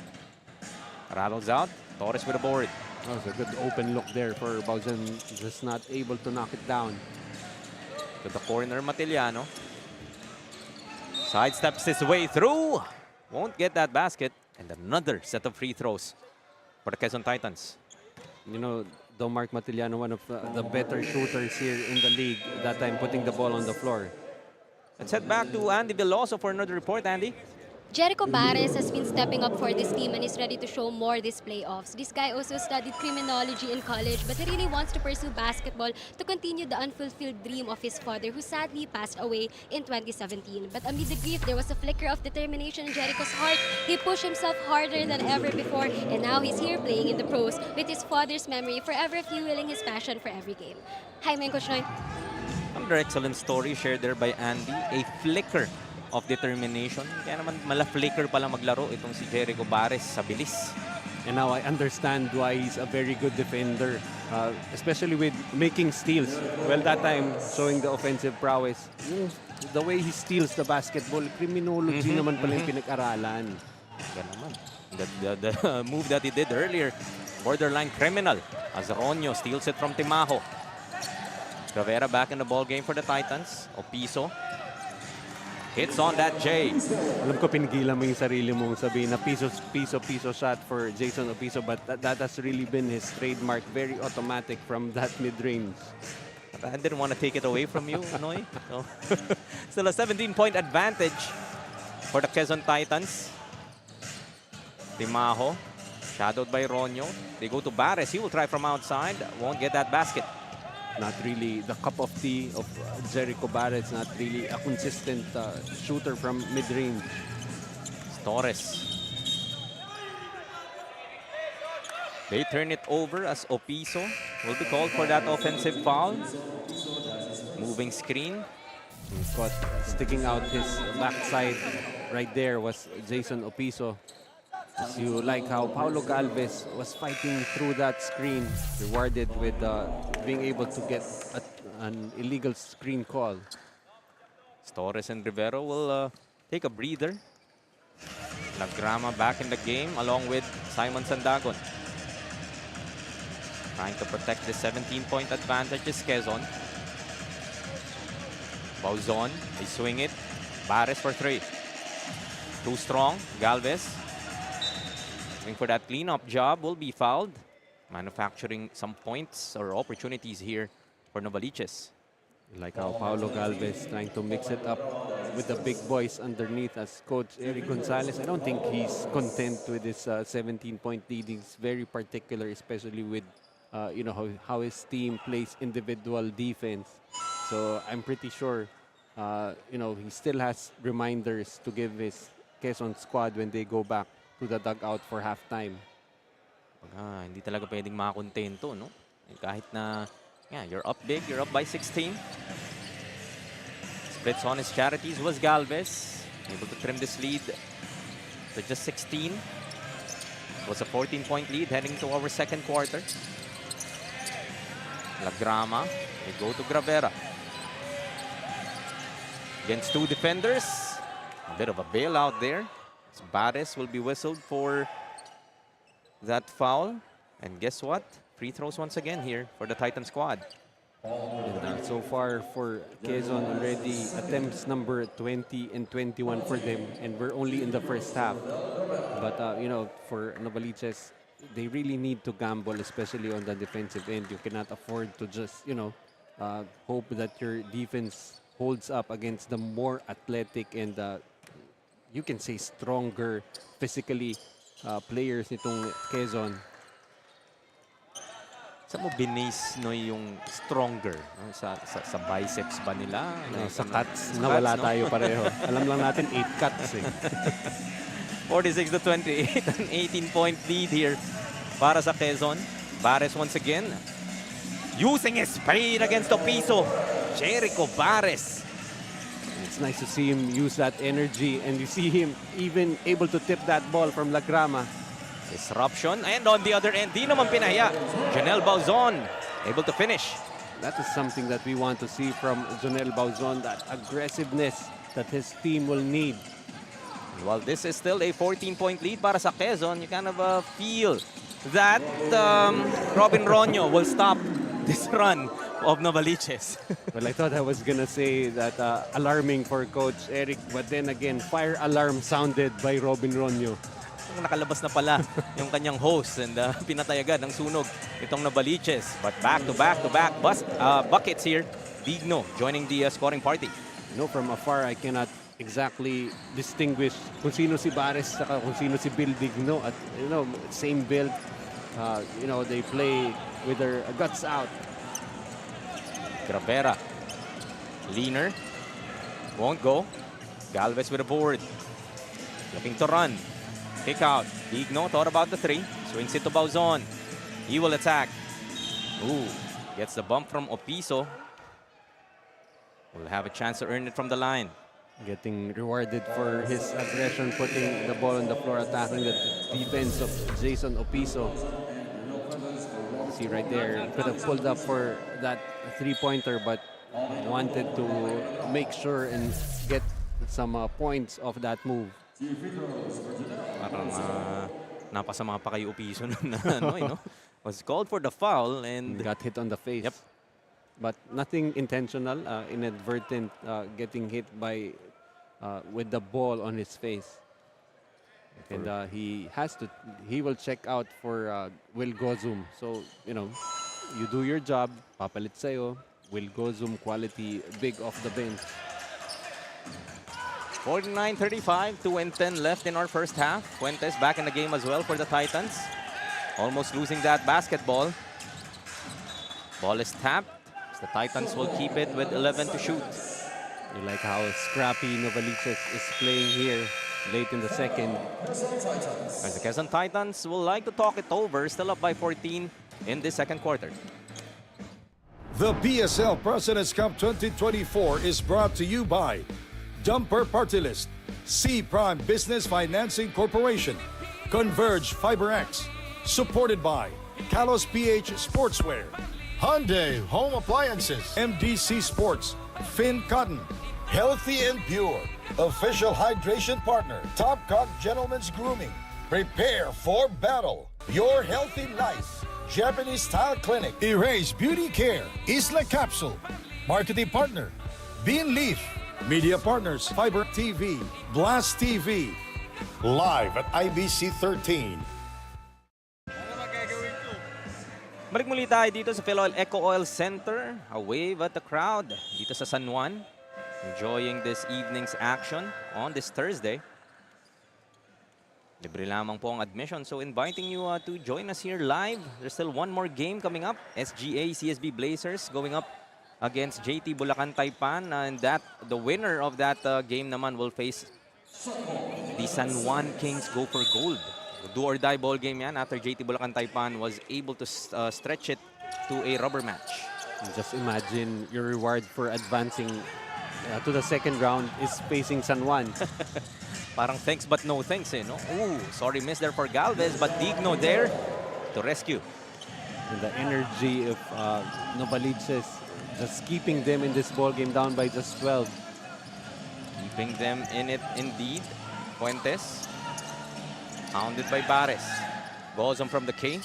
Rattles out. Torres with a board. That was a good open look there for Bauzon. Just not able to knock it down. To the corner, Matiliano. Sidesteps his way through. Won't get that basket. And another set of free throws for the Quezon Titans. You know, though Mark Matiliano, one of the better shooters here in the league, that time putting the ball on the floor. Let's head back to Andy Veloso for another report, Andy. Jericho Barres has been stepping up for this team and is ready to show more this playoffs. This guy also studied criminology in college, but he really wants to pursue basketball to continue the unfulfilled dream of his father, who sadly passed away in 2017. But amid the grief, there was a flicker of determination in Jericho's heart. He pushed himself harder than ever before, and now he's here playing in the pros with his father's memory forever fueling his passion for every game. Hi, Coach Noy. Another excellent story shared there by Andy. A flicker of determination. Kaya naman mala-flicker pala maglaro itong si Jericho Barres sa bilis. And now I understand why he's a very good defender, especially with making steals. Well, that time, showing the offensive prowess. The way he steals the basketball, criminology naman pala yung pinag-aralan. Yan naman. The move that he did earlier, borderline criminal. As Ronyo steals it from Timaho. Gravera back in the ball game for the Titans. Opiso. Hits on that J. Alam ko pinigilan mo yung sarili mong sabihin na piso shot for Jason Opiso, but that has really been his trademark. Very automatic from that mid-range. I didn't want to take it away from you, Noy. So, still a 17-point advantage for the Quezon Titans. Timajo, shadowed by Ronyo. They go to Bares. He will try from outside. Won't get that basket. Not really the cup of tea of Jericho Barrett's. Not really a consistent shooter from mid-range. Torres. They turn it over as Opiso will be called for that offensive foul. Moving screen. Caught sticking out his backside right there was Jason Opiso. As you like how Paulo Galvez was fighting through that screen, rewarded with being able to get an illegal screen call. Torres and Rivero will take a breather. Lagrama back in the game along with Simon Sandagon. Trying to protect the 17-point advantage is Quezon. Bauzon, they swing it. Bares for 3. Too strong, Galvez. Going for that cleanup job, will be fouled. Manufacturing some points or opportunities here for Novaliches. Like how Paulo Galvez trying to mix it up with the big boys underneath as Coach Eric Gonzalez. I don't think he's content with this 17-point lead. He's very particular, especially with you know how his team plays individual defense. So I'm pretty sure you know he still has reminders to give his Quezon squad when they go back to the dugout for halftime. Hindi talaga pwedeng makakontento, no? Kahit na you're up big, you're up by 16. Splits on his charities was Galvez. Able to trim this lead to just 16. It was a 14-point lead heading to our second quarter. Lagrama, they go to Gravera. Against 2 defenders. A bit of a bailout there. So Bares will be whistled for that foul. And guess what? Free throws once again here for the Titan squad. And, so far for Quezon already attempts number 20 and 21 for them, and we're only in the first half. But you know, for Novaliches, they really need to gamble, especially on the defensive end. You cannot afford to just, you know, hope that your defense holds up against the more athletic and you can say stronger physically players nitong Quezon. Saan mo binase no yung stronger? No? Sa biceps ba nila? Sa cuts, nawala no? tayo pareho. Alam lang natin 8 cuts eh. 46-28, an 18-point lead here para sa Quezon. Bares once again using his speed against Opiso. Jericho Bares. It's nice to see him use that energy, and you see him even able to tip that ball from Lagrama. Disruption, and on the other end, di naman pinaya. Janelle Bauzon able to finish. That is something that we want to see from Jonel Bauzon, that aggressiveness that his team will need. While this is still a 14-point lead para sa Quezon, you kind of feel that Robin Ronyo will stop this run of Novaliches. Well, I thought I was gonna say that alarming for Coach Eric, but then again, fire alarm sounded by Robin Ronyo. Nakalabas na pala yung kanyang host and pinatay agad ng sunog itong Novaliches. But back-to-back buckets here. Digno joining the scoring party. You know, from afar, I cannot exactly distinguish kung sino si Bares saka kung sino si Bill Digno. At, you know, same build. You know, they play with their guts out. Gravera. Leaner. Won't go. Galvez with a board. Looking to run. Kick out. Digno thought about the 3. Swings it to Bauzon. He will attack. Ooh. Gets the bump from Opiso. Will have a chance to earn it from the line. Getting rewarded for his aggression, putting the ball on the floor, attacking the defense of Jason Opiso. See right there, could have pulled up for that 3-pointer, but wanted to make sure and get some points off that move. Parang napasama pa kay Opiso na ano, you know? Was called for the foul and got hit on the face. Yep. But nothing intentional, inadvertent getting hit by with the ball on his face. And he will check out for Will Gozum. So, you know, you do your job, papalit sa'yo, Will Gozum quality, big off the bench. 49-35, 2:10 left in our first half. Fuentes back in the game as well for the Titans. Almost losing that basketball. Ball is tapped. The Titans will keep it with 11 to shoot. You like how scrappy Novaliches is playing here late in the second. As the Quezon Titans will like to talk it over, still up by 14 in this second quarter. The PSL President's Cup 2024 is brought to you by Dumper Party List, C Prime Business Financing Corporation, Converge FiberX, supported by Kalos PH Sportswear, Hyundai Home Appliances, MDC Sports, Finn Cotton, Healthy and Pure, official hydration partner, Top Cock Gentlemen's Grooming. Prepare for battle. Your healthy life. Japanese Style Clinic. Erase Beauty Care. Isla Capsule. Marketing partner, Bean Leaf. Media Partners, Fiber TV, Blast TV. Live at IBC 13. Balik muli tayo dito sa Philoil Eco Oil Center. A wave at the crowd dito sa San Juan. Enjoying this evening's action on this Thursday. Libre lamang po ang admission. So inviting you to join us here live. There's still one more game coming up. SGA CSB Blazers going up against JT Bulacan Taipan. And the winner of that game naman will face the San Juan Kings Go for Gold. Do or die ball game yan after JT Bulacan Taipan was able to stretch it to a rubber match. Just imagine your reward for advancing to the second round is facing San Juan. Parang thanks but no thanks eh, no? Ooh, sorry miss there for Galvez, but Digno there to rescue. And the energy of Novaliches just keeping them in this ball game down by just 12. Keeping them in it indeed. Fuentes. Hounded by Bares. Goes on from the K.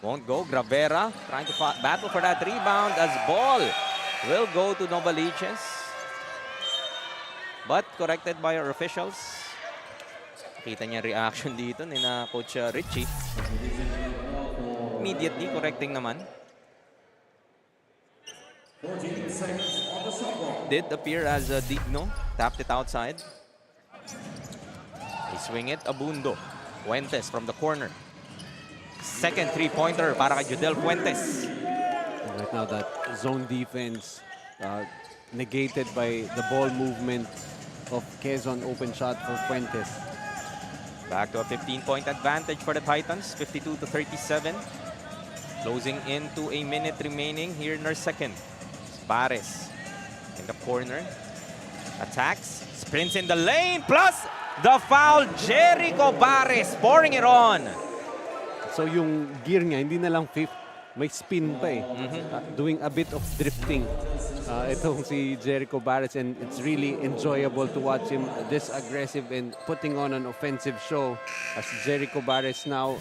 Won't go. Gravera trying to battle for that rebound as ball will go to Novaliches. But corrected by our officials. Kita niya reaction dito ni na Coach Richie. Immediately correcting naman. Did appear as Digno. Tapped it outside. They swing it. Abundo. Fuentes from the corner. Second three-pointer para kay Judel Fuentes. Right now that zone defense negated by the ball movement of Quezon. Open shot for Fuentes. Back to a 15-point advantage for the Titans. 52-37. Closing into a minute remaining here in our second. Bares in the corner. Attacks. Sprints in the lane. Plus the foul. Jericho Bares pouring it on. So yung gear niya, hindi na lang fifth. May spin pa eh. Doing a bit of drifting. Itong si Jericho Bares, and it's really enjoyable to watch him this aggressive and putting on an offensive show as Jericho Bares now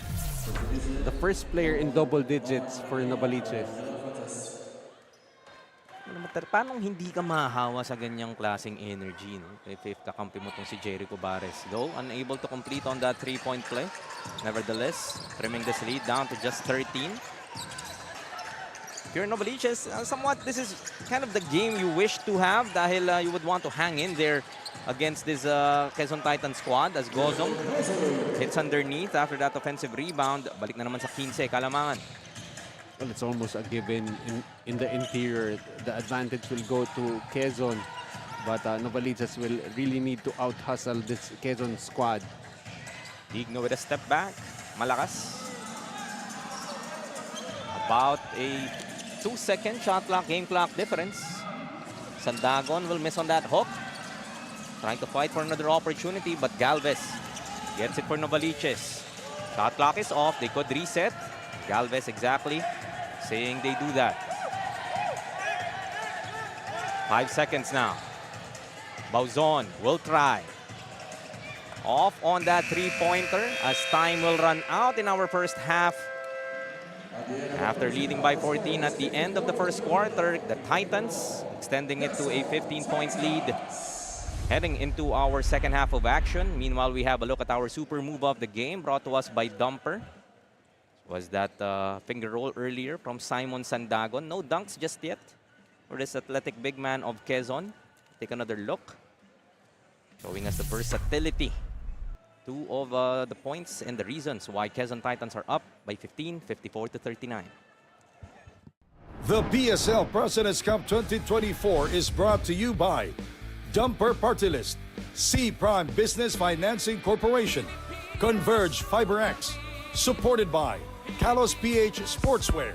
the first player in double digits for Novaliches. Paano hindi ka mahahawa sa ganyang klaseng energy, no? If kakampi mo tong si Jericho Bares. Though unable to complete on that three-point play. Nevertheless, trimming this lead down to just 13. If you're Novaliches, somewhat this is kind of the game you wish to have dahil you would want to hang in there against this Quezon Titan squad as Gozong hits underneath after that offensive rebound. Balik na naman sa 15, Kalamangan. Well, it's almost a given in the interior. The advantage will go to Quezon, but Novaliches will really need to out-hustle this Quezon squad. Digno with a step back. Malakas. About a 2-second shot clock, game clock difference. Sandagon will miss on that hook. Trying to fight for another opportunity, but Galvez gets it for Novaliches. Shot clock is off. They could reset. Galvez exactly saying they do that. 5 seconds now. Bauzon will try. Off on that three-pointer as time will run out in our first half. After leading by 14 at the end of the first quarter, the Titans extending it to a 15-point lead. Heading into our second half of action. Meanwhile, we have a look at our super move of the game brought to us by Dumper. Was that finger roll earlier from Simon Sandagon? No dunks just yet for this athletic big man of Quezon. Take another look. Showing us the versatility. Two of the points and the reasons why Quezon Titans are up by 15, 54-39. The PSL President's Cup 2024 is brought to you by Dumper Party List, C Prime Business Financing Corporation, Converge FiberX, supported by Kalos PH Sportswear,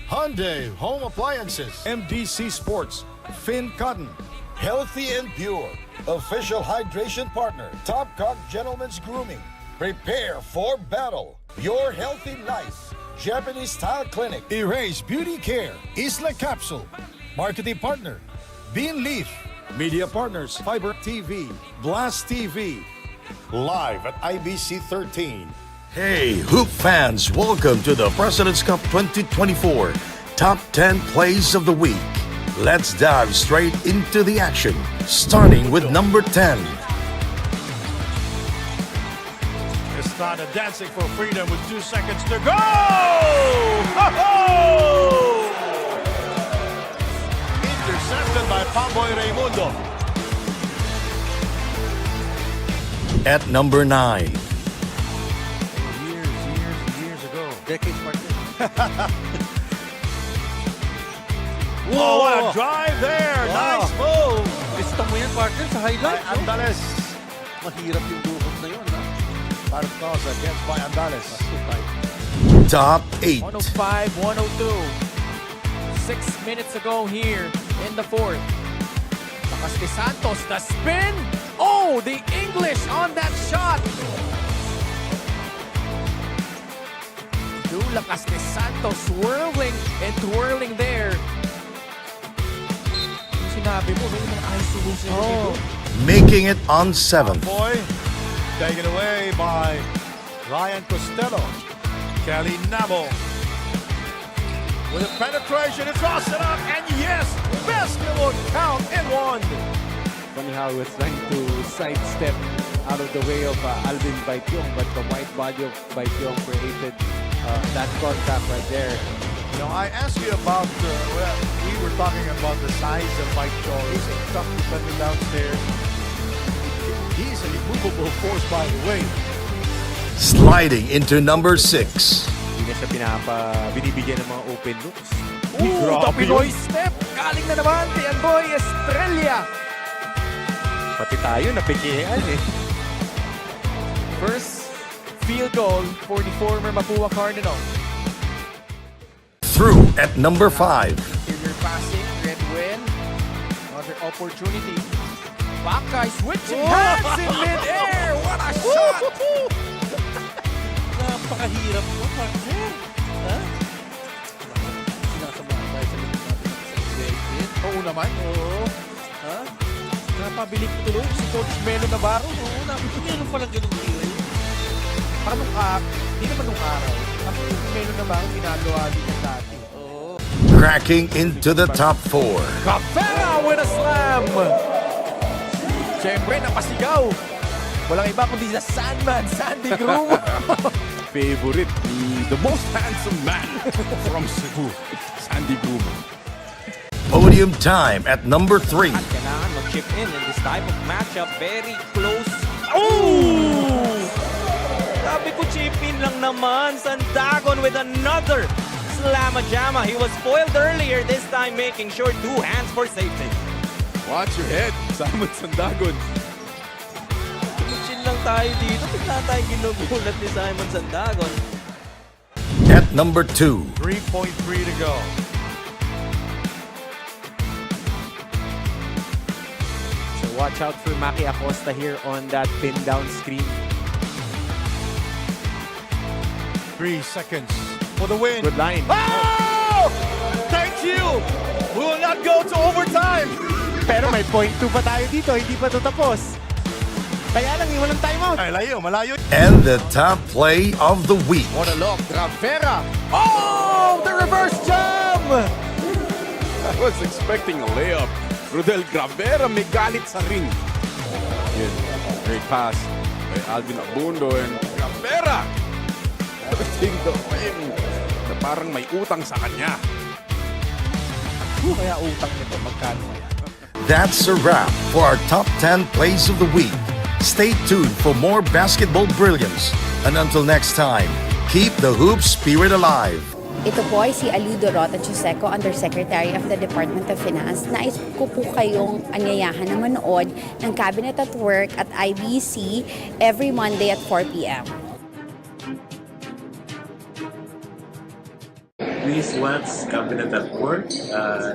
Hyundai Home Appliances. MDC Sports, Finn Cotton, Healthy and Pure, official hydration partner, Top Cock Gentlemen's Grooming. Prepare for battle. Your healthy life. Japanese Style Clinic. Erase Beauty Care, Isla Capsule, marketing partner, Bean Leaf, media partners, Fiber TV, Blast TV. Live at IBC 13. Hey, Hoop fans, welcome to the President's Cup 2024 Top 10 Plays of the Week. Let's dive straight into the action, starting with number 10. Estrada dancing for freedom with 2 seconds to go! Ho-ho! Intercepted by Pamboy Raimundo. At number 9. Years ago. Decades, partner. Whoa, what a drive there! Wow. Nice move! Gusto mo yan, partner, sa highlight. By Andales. Mahirap yung dukot na yun, ha? Marcos against by Andales. Top 8. 105, 102. 6 minutes ago here in the fourth. Lakas de Santos, the spin. Oh, the English on that shot. Lakas de Santos swirling and twirling there. Yung sinabi mo, may mga isolation dito. Making it on 7th. Boy, taken away by Ryan Costello. Kelly Nabo. With a penetration, it's tossed it up, and yes, basket will count in one. Funny how he was trying to sidestep out of the way of Alvin Baityong, but the white body of Baityong created that contact right there. You know, I asked you about, we were talking about the size of Mike Cho. He's a tough defender downstairs. He's an immovable force, by the way. Sliding into number 6. Hindi na siya binibigyan ng mga open looks. Ooh, The Pinoy step! Galing na naman kay Anboy Estrella! Pati tayo napikihan eh. First field goal for the former Mapua Cardinal. Through at number 5. Interior passing, Red Win. Another opportunity. Bakay switching hands in mid-air! What a shot! Napakahirap mo, partner. Ha? Sinasamahan tayo sa likod natin sa exit. Oo naman. Oo. Ha? Napabilip tulog si Coach Melo Navarro. Oo, meron palang ganun deal. Parang hindi naman nung araw. Ang Melo Navarro ginagawa din niya dati. Oo. Cracking into the top 4. Capera with a slam! Siyempre, napasigaw. Walang iba kundi sa Sandman, Sandy Groom. Favorite, the most handsome man from Cebu, Sandy Groom. Podium time at number 3. At kailangan mag-chip in this type of matchup. Very close. Oh! Sabi ko chip in lang naman. Sandagon with another slamma-jamma. He was spoiled earlier, this time making sure 2 hands for safety. Watch your head, Simon Sandagon. Chill lang tayo dito. Bigla tayo ginugulat ni Simon Sandagon. At number 2. 3.3 to go. So watch out for Maki Acosta here on that pin down screen. 3 seconds for the win. Good line. Oh! Thank you! We will not go to overtime. Pero may point 2 pa tayo dito, hindi pa ito tapos. Kaya lang, walang timeout. Ay, layo, malayo. And the top play of the week. What a look, Gravera. Oh, the reverse jam! I was expecting a layup. Rodel Gravera may galit sa ring. Great pass by Alvin Abundo and Cabrera. Everything the win na parang may utang sa kanya. Kaya utang nito, magkano kaya? That's a wrap for our top 10 plays of the week. Stay tuned for more basketball brilliance. And until next time, keep the hoop spirit alive. Ito po ay si Alido Rota Chuseco, Undersecretary of the Department of Finance. Nais ko po kayong anyayahan na manood ng Cabinet at Work at IBC every Monday at 4 p.m. Please watch Cabinet at Work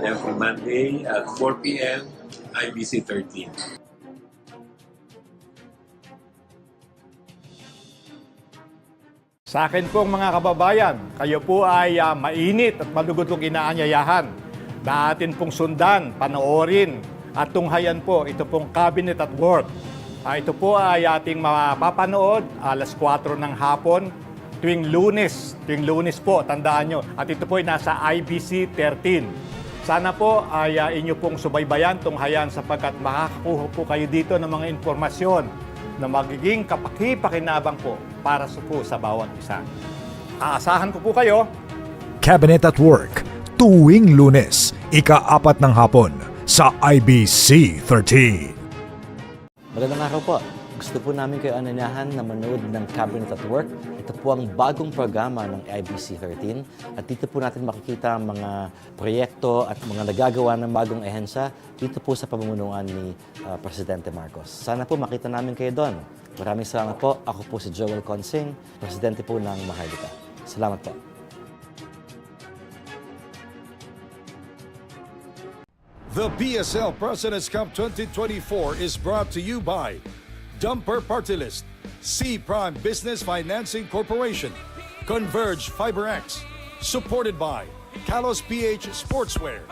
every Monday at 4 p.m. IBC 13. Sa akin pong mga kababayan, kayo po ay mainit at malugod kong inaanyayahan na atin pong sundan, panoorin at tunghayan po ito pong Cabinet at Work. Ito po ay ating mapapanood alas 4 ng hapon tuwing Lunes po, tandaan nyo. At ito po ay nasa IBC 13. Sana po ay inyo pong subaybayan, tunghayan sapagkat makakakuha po kayo dito ng mga informasyon na magiging kapaki-pakinabang po para po sa bawat isa. Aasahan ko po kayo. Cabinet at Work, tuwing Lunes, ika-4 ng hapon sa IBC 13. Magandang araw po. Gusto po namin kayo ananyahan na manood ng Cabinet at Work. Ito po ang bagong programa ng IBC 13 at dito po natin makikita ang mga proyekto at mga nagagawa ng bagong ehensya dito po sa pamumunuan ni Presidente Marcos. Sana po makita namin kayo doon. Maraming salamat po. Ako po si Joel Consing, Presidente po ng Maharlika. Salamat po. The PSL President's Cup 2024 is brought to you by Dumper Party List, C Prime Business Financing Corporation, Converge FiberX, supported by Kalos PH Sportswear,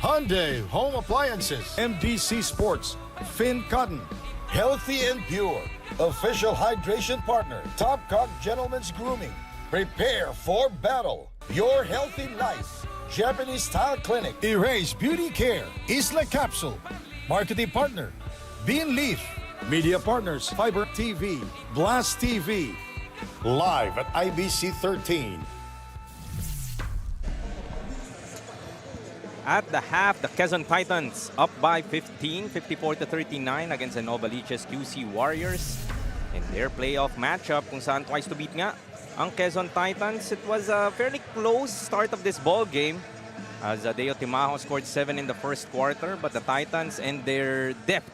Hyundai Home Appliances, MDC Sports, Finn Cotton, Healthy and Pure, official hydration partner, Top Cock Gentlemen's Grooming. Prepare for battle. Your healthy life. Japanese Style Clinic. Erase Beauty Care, Isla Capsule, marketing partner, Bean Leaf, media partners, Fiber TV, Blast TV. Live at IBC 13. At the half, the Quezon Titans up by 15, 54-39 against the NOVALICHES QC Warriors. In their playoff matchup, kung saan twice to beat nga ang Quezon Titans. It was a fairly close start of this ball game as Deo Timajo scored 7 in the first quarter, but the Titans and their depth,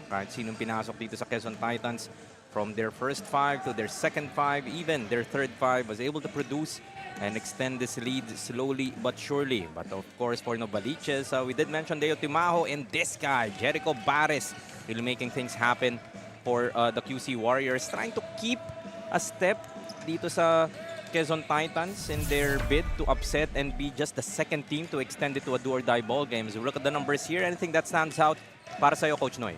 kahit sinong pinasok dito sa Quezon Titans, from their first 5 to their second 5, even their third 5, was able to produce and extend this lead slowly but surely. But of course, for Novaliches, we did mention Deo Timajo and this guy, Jericho Bares, really making things happen for the QC Warriors, trying to keep a step dito sa Quezon Titans in their bid to upset and be just the second team to extend it to a do-or-die ball game. So look at the numbers here. Anything that stands out para sa'yo, Coach Noy?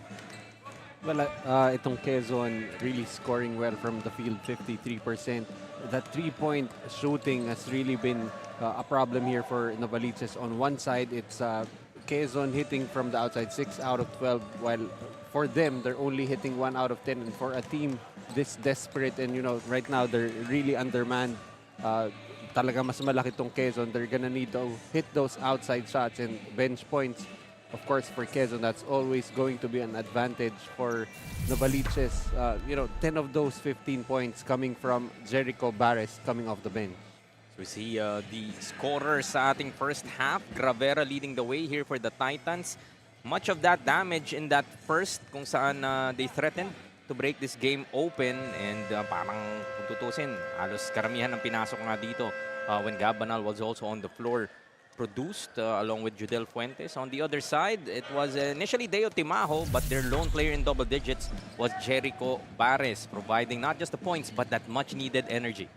Well, itong Quezon really scoring well from the field, 53%. That three-point shooting has really been a problem here for Novaliches. On one side, it's Quezon hitting from the outside 6 out of 12, while for them, they're only hitting 1 out of 10. And for a team this desperate and, you know, right now they're really undermanned, talaga mas malaki tong Quezon. They're gonna need to hit those outside shots and bench points. Of course, for Quezon, that's always going to be an advantage for Novaliches. 10 of those 15 points coming from Jericho Bares coming off the bench. So we see the scorers sa ating first half. Gravera leading the way here for the Titans. Much of that damage in that first kung saan they threatened to break this game open, and parang kung tutusin, halos karamihan ng pinasok nga dito when Gabanal was also on the floor produced along with Judel Fuentes. On the other side, it was initially Deo Timajo, but their lone player in double digits was Jericho Bares, providing not just the points, but that much-needed energy.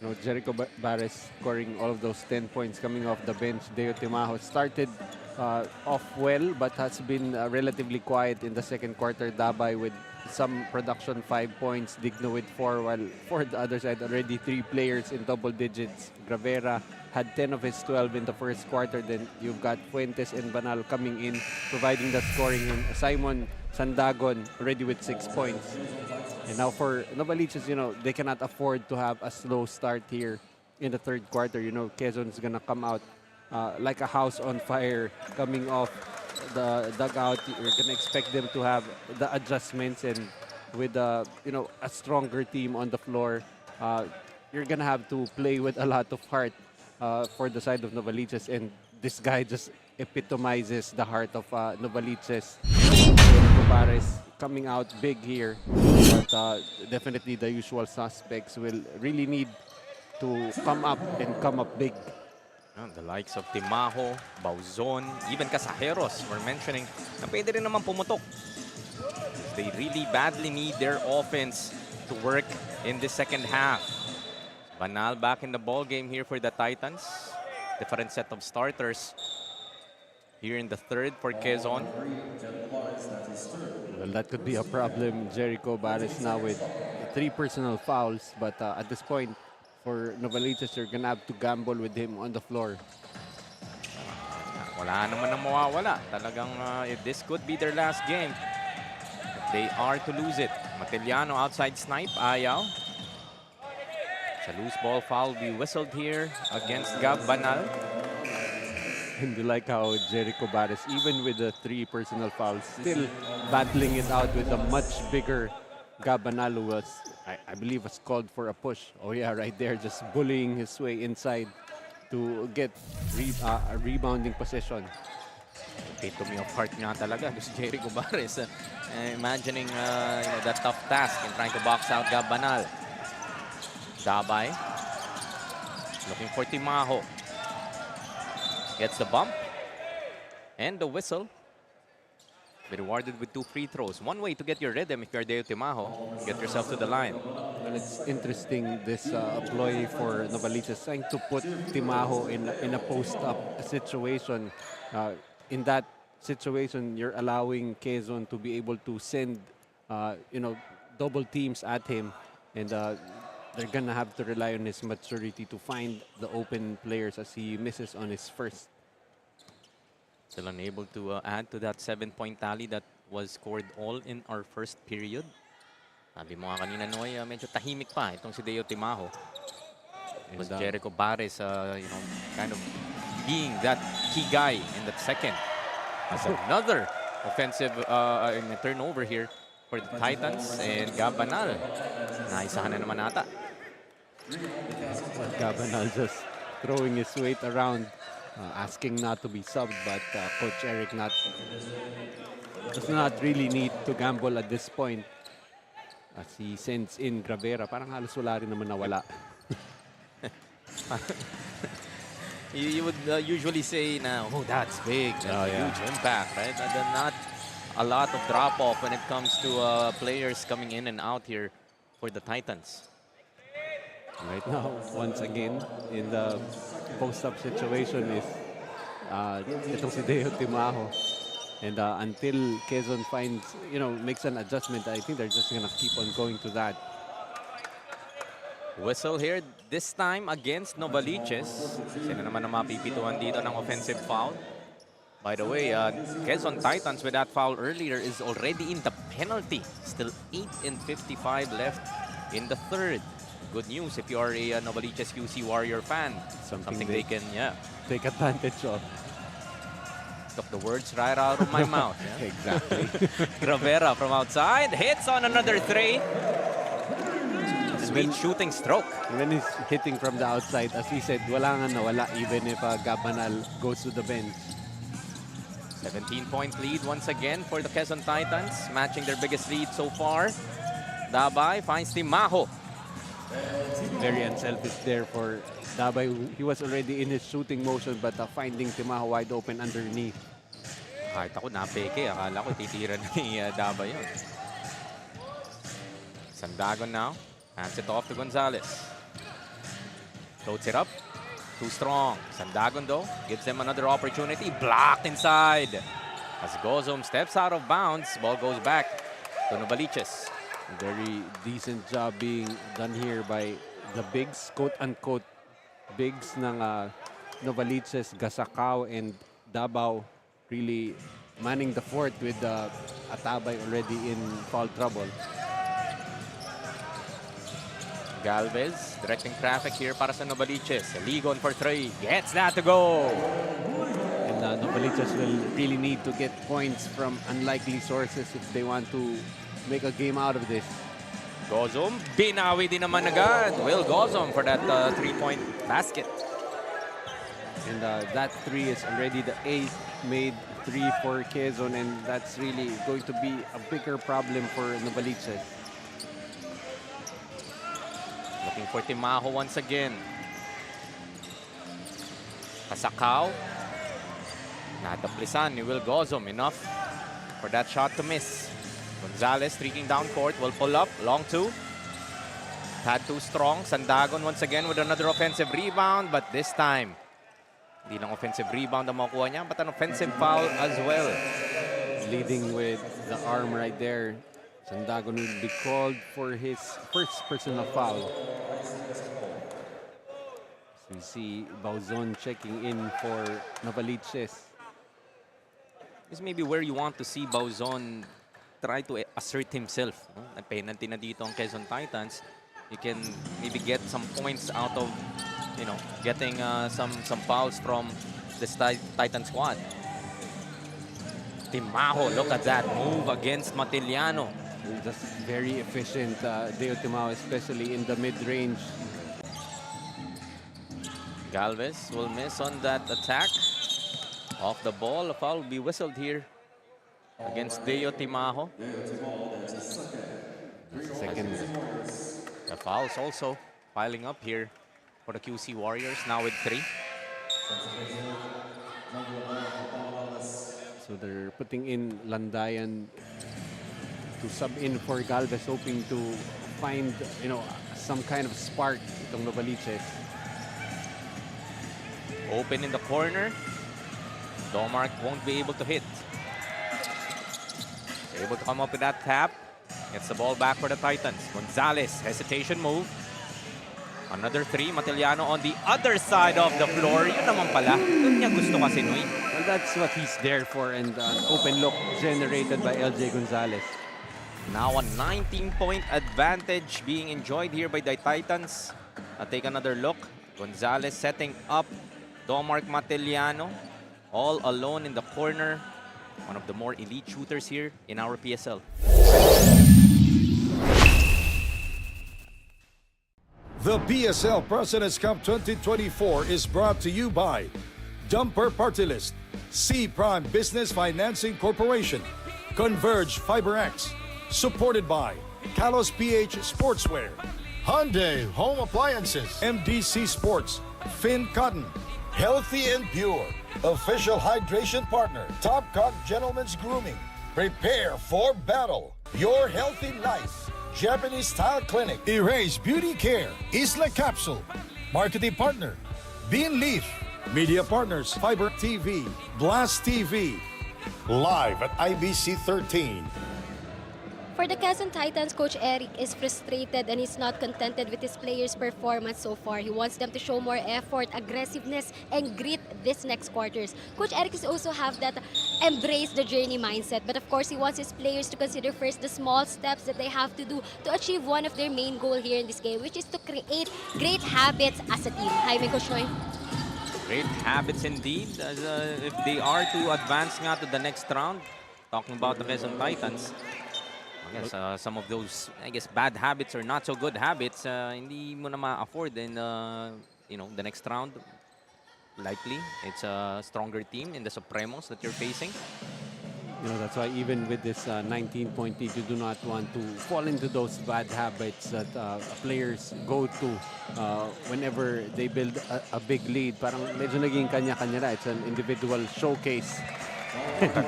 You know, Jericho Bares scoring all of those 10 points coming off the bench. Deo Timajo started off well but has been relatively quiet in the second quarter. Dabay with some production, 5 points, Digno with 4, while for the other side already 3 players in double digits. Gravera had 10 of his 12 in the first quarter. Then you've got Fuentes and Banal coming in, providing the scoring. And Simon Sandagon already with 6 points. And now for Novaliches, they cannot afford to have a slow start here in the third quarter. Quezon is gonna come out like a house on fire coming off the dugout. You're gonna expect them to have the adjustments, and with a stronger team on the floor, you're gonna have to play with a lot of heart for the side of Novaliches, and this guy just epitomizes the heart of Novaliches. Pares coming out big here, but definitely the usual suspects will really need to come up and come up big. The likes of Timaho, Bauzon, even Casajeros were mentioning na pwede rin naman pumutok. They really badly need their offense to work in the second half. Banal back in the ball game here for the Titans. Different set of starters here in the third for Quezon. Well, that could be a problem. Jericho Barres now with 3 personal fouls, but at this point, for Novaliches, you're gonna have to gamble with him on the floor. Wala naman ang mawawala. Talagang this could be their last game. They are to lose it. Matiliano outside snipe. Ayaw. It's a loose ball foul be whistled here against Gab Banal. And you like how Jericho Barres, even with the 3 personal fouls, still battling it out with a much bigger Gab Banal, who was, I believe, was called for a push. Oh yeah, right there, just bullying his way inside to get a rebounding position. Epitome of heart nga talaga, si Jericho Barres. Imagining that tough task in trying to box out Gab Banal. Dabay. Looking for Timaho. Gets the bump. And the whistle. Be rewarded with 2 free throws. One way to get your rhythm if you're Deo Timaho. Get yourself to the line. Well, it's interesting, this ploy for Novaliches, trying to put Timaho in a post-up situation. In that situation, you're allowing Quezon to be able to send, double teams at him. And they're going to have to rely on his maturity to find the open players as he misses on his first. Still unable to add to that 7-point tally that was scored all in our first period. Sabi mo nga kanina, Noy, medyo tahimik pa itong si Deo Timaho. It was Jericho Barres, kind of being that key guy in that second. As another offensive turnover here for the Titans, and Gab Banal. Naisahan na naman ata. Gab Banal just throwing his weight around, asking not to be subbed, but Coach Eric does not really need to gamble at this point as he sends in Gravera. Parang halos wala rin naman nawala. You would usually say now, oh, that's big, that's huge impact, right? Not a lot of drop-off when it comes to players coming in and out here for the Titans. Right now, once again, in the post-up situation is itong si Deo Timaho. And until Quezon finds, makes an adjustment, I think they're just going to keep on going to that. Whistle here, this time against Novaliches. Sino naman ang mapipituan dito ng offensive foul? By the way, Quezon Titans with that foul earlier is already in the penalty. Still 8:55 left in the third. Good news if you are a Novaliches QC Warrior fan. Something they can take advantage of. Took the words right out of my mouth. Yeah? Exactly. Gravera from outside hits on another 3. Sweet shooting stroke. When he's hitting from the outside, as we said, wala nga nawala even if Gab Banal goes to the bench. 17-point lead once again for the Quezon Titans, matching their biggest lead so far. Dabay finds Timaho. Very unselfish there for Dabay. He was already in his shooting motion, but finding Timaho wide open underneath. Kahit ako napeke, akala ko titira ni Dabay yun. Sandagon now. Hands it off to Gonzalez. Floats it up. Too strong. Sandagon though gives them another opportunity. Blocked inside. As Gozom steps out of bounds, ball goes back to Novaliches. Very decent job being done here by the bigs, quote-unquote bigs ng Novaliches, Gasacao, and Davao, really manning the fort with Atabay already in foul trouble. Galvez directing traffic here para sa Novaliches. Ligon for 3. Gets that to go. And Novaliches will really need to get points from unlikely sources if they want to make a game out of this. Gozom, binawi din naman agad. Will Gozom for that 3-point basket. And that 3 is already the 8th made 3 for QUEZON, and that's really going to be a bigger problem for Novaliches. Looking for Timaho once again. Pasakaw. Nataplisan ni Will Gozom. Enough for that shot to miss. Gonzalez streaking down court. Will pull up. Long 2. Tad too strong. Sandagon once again with another offensive rebound. But this time, hindi lang offensive rebound ang makuha niya, but an offensive foul as well. Leading with the arm right there. Sandagon will be called for his first personal foul. So we see Bauzon checking in for Novaliches. This may be where you want to see Bauzon try to assert himself. No? Penalty na dito ang Quezon Titans. You can maybe get some points out of, you know, getting some fouls from this Titan squad. Timaho, look at that move against Matiliano. Just very efficient, Deo Timao, especially in the mid-range. Galvez will miss on that attack. Off the ball, a foul will be whistled here against Deo Timaho. Second. The fouls also piling up here for the QC Warriors, now with 3. So they're putting in Landayan to sub in for Galvez, hoping to find, you know, some kind of spark itong Novaliches. Open in the corner. Domark won't be able to hit. Able to come up with that tap. Gets the ball back for the Titans. Gonzalez, hesitation move. Another 3. Matiliano on the other side of the floor. Yun naman pala. Yun niya gusto kasi, Noy. Well, that's what he's there for, and an open look generated by LJ Gonzalez. Now a 19-point advantage being enjoyed here by the Titans. Take another look. Gonzalez setting up Domark Matiliano. All alone in the corner. One of the more elite shooters here in our PSL. The PSL President's Cup 2024 is brought to you by Dumper Party List, C Prime Business Financing Corporation, Converge FiberX, supported by Kalos PH Sportswear, Hyundai Home Appliances, MDC Sports, Finn Cotton, Healthy and Pure, official hydration partner, Top Cock Gentlemen's Grooming. Prepare for battle. Your healthy life. Japanese Style Clinic. Erase Beauty Care, Isla Capsule, marketing partner, Bean Leaf, media partners, Fiber TV, Blast TV. Live at IBC 13. For the Quezon Titans, Coach Eric is frustrated and he's not contented with his players' performance so far. He wants them to show more effort, aggressiveness, and grit this next quarters. Coach Eric is also have that embrace the journey mindset, but of course he wants his players to consider first the small steps that they have to do to achieve one of their main goal here in this game, which is to create great habits as a team. Jaime, Coach Noy. Great habits indeed. As, if they are to advance nga to the next round, talking about the Quezon Titans, I guess some of those, I guess, bad habits or not so good habits, hindi mo na ma-afford in you know, the next round. Likely, it's a stronger team in the Supremos that you're facing. You know, that's why even with this 19-point lead, you do not want to fall into those bad habits that players go to whenever they build a big lead. Parang medyo naging kanya-kanya na. It's an individual showcase.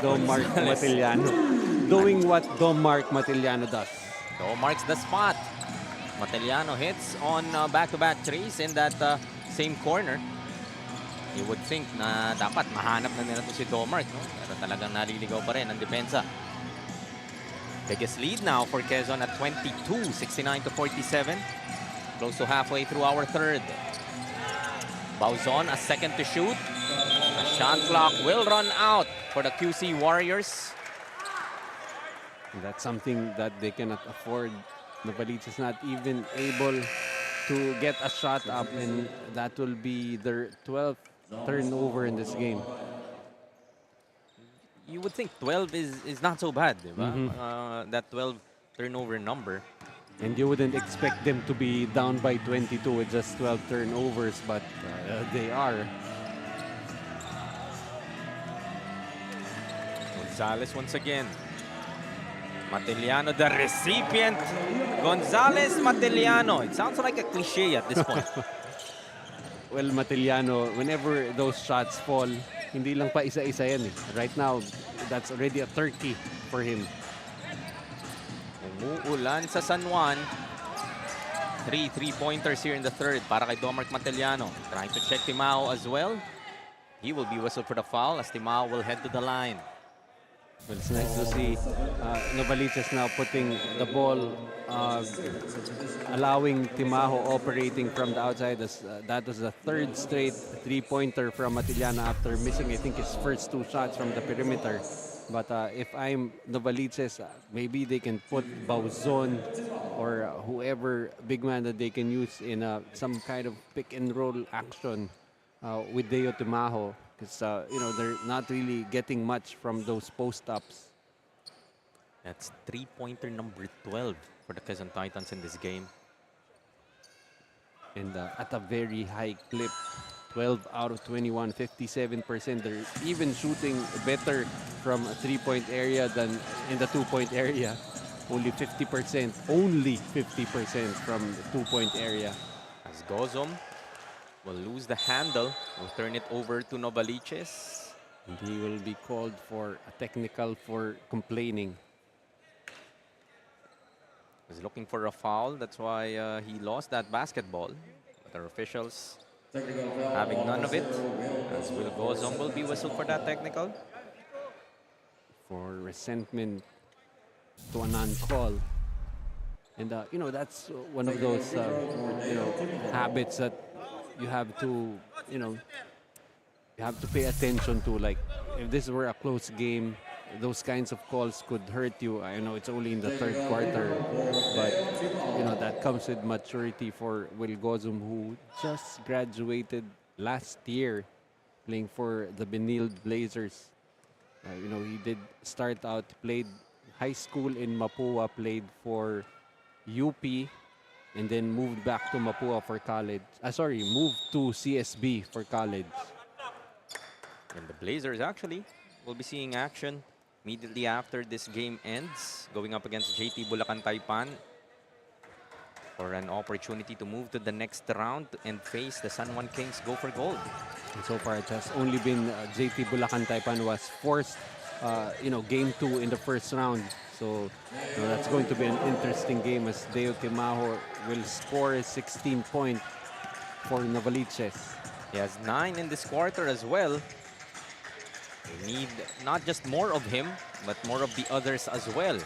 Domark Matiliano doing what Domark Matiliano does. Domark's the spot. Matiliano hits on back-to-back threes in that same corner. You would think na dapat mahanap na nila to si Domark, no? Pero talagang naliligaw pa rin ang depensa. Biggest lead now for Quezon at 22, 69-47. Close to halfway through our third. Bauzon, a second to shoot. A shot clock will run out for the QC Warriors. That's something that they cannot afford. Novaliches is not even able to get a shot up, and that will be their 12th turnover in this game. You would think 12 is not so bad, diba? That 12 turnover number. And you wouldn't expect them to be down by 22 with just 12 turnovers, but they are. Gonzalez once again. Matiliano, the recipient. Gonzalez, Matiliano. It sounds like a cliche at this point. Well, Matiliano, whenever those shots fall, hindi lang pa isa-isa yan eh. Right now, that's already a 30 for him. Umuulan sa San Juan. 3 3-pointers here in the third para kay Domark Matiliano. Trying to check Timao as well. He will be whistled for the foul as Timao will head to the line. Well, it's nice to see Novaliches now putting the ball, allowing Timaho operating from the outside. That was the third straight three-pointer from Matiliano after missing, I think, his first 2 shots from the perimeter. But if I'm Novaliches, maybe they can put Bauzon or whoever big man that they can use in some kind of pick-and-roll action with Deo Timaho. Because, they're not really getting much from those post-ups. That's three-pointer number 12 for the Quezon Titans in this game. And at a very high clip, 12 out of 21, 57%. They're even shooting better from a three-point area than in the two-point area. Only 50% from the two-point area. As Gozom will lose the handle. Will turn it over to Novaliches. And he will be called for a technical for complaining. He's looking for a foul. That's why he lost that basketball. But our officials having none of it. As Will Gozom will be whistled for that technical. For resentment to a non-call. And, that's one of those, habits that you have to, you have to pay attention to. Like, if this were a close game, those kinds of calls could hurt you. I know it's only in the third quarter, but, that comes with maturity for Will Gozum, who just graduated last year playing for the Benil Blazers. He did start out, played high school in Mapua, played for UP, and then moved back to Mapua for college. Moved to CSB for college. And the Blazers actually will be seeing action immediately after this game ends, going up against JT Bulacan Taipan for an opportunity to move to the next round and face the San Juan Kings Go for Gold. And so far, it has only been JT Bulacan Taipan was forced, game 2 in the first round. So that's going to be an interesting game as Deo Timaho will score a 16 point for Novaliches. He has 9 in this quarter as well. They need not just more of him, but more of the others as well. In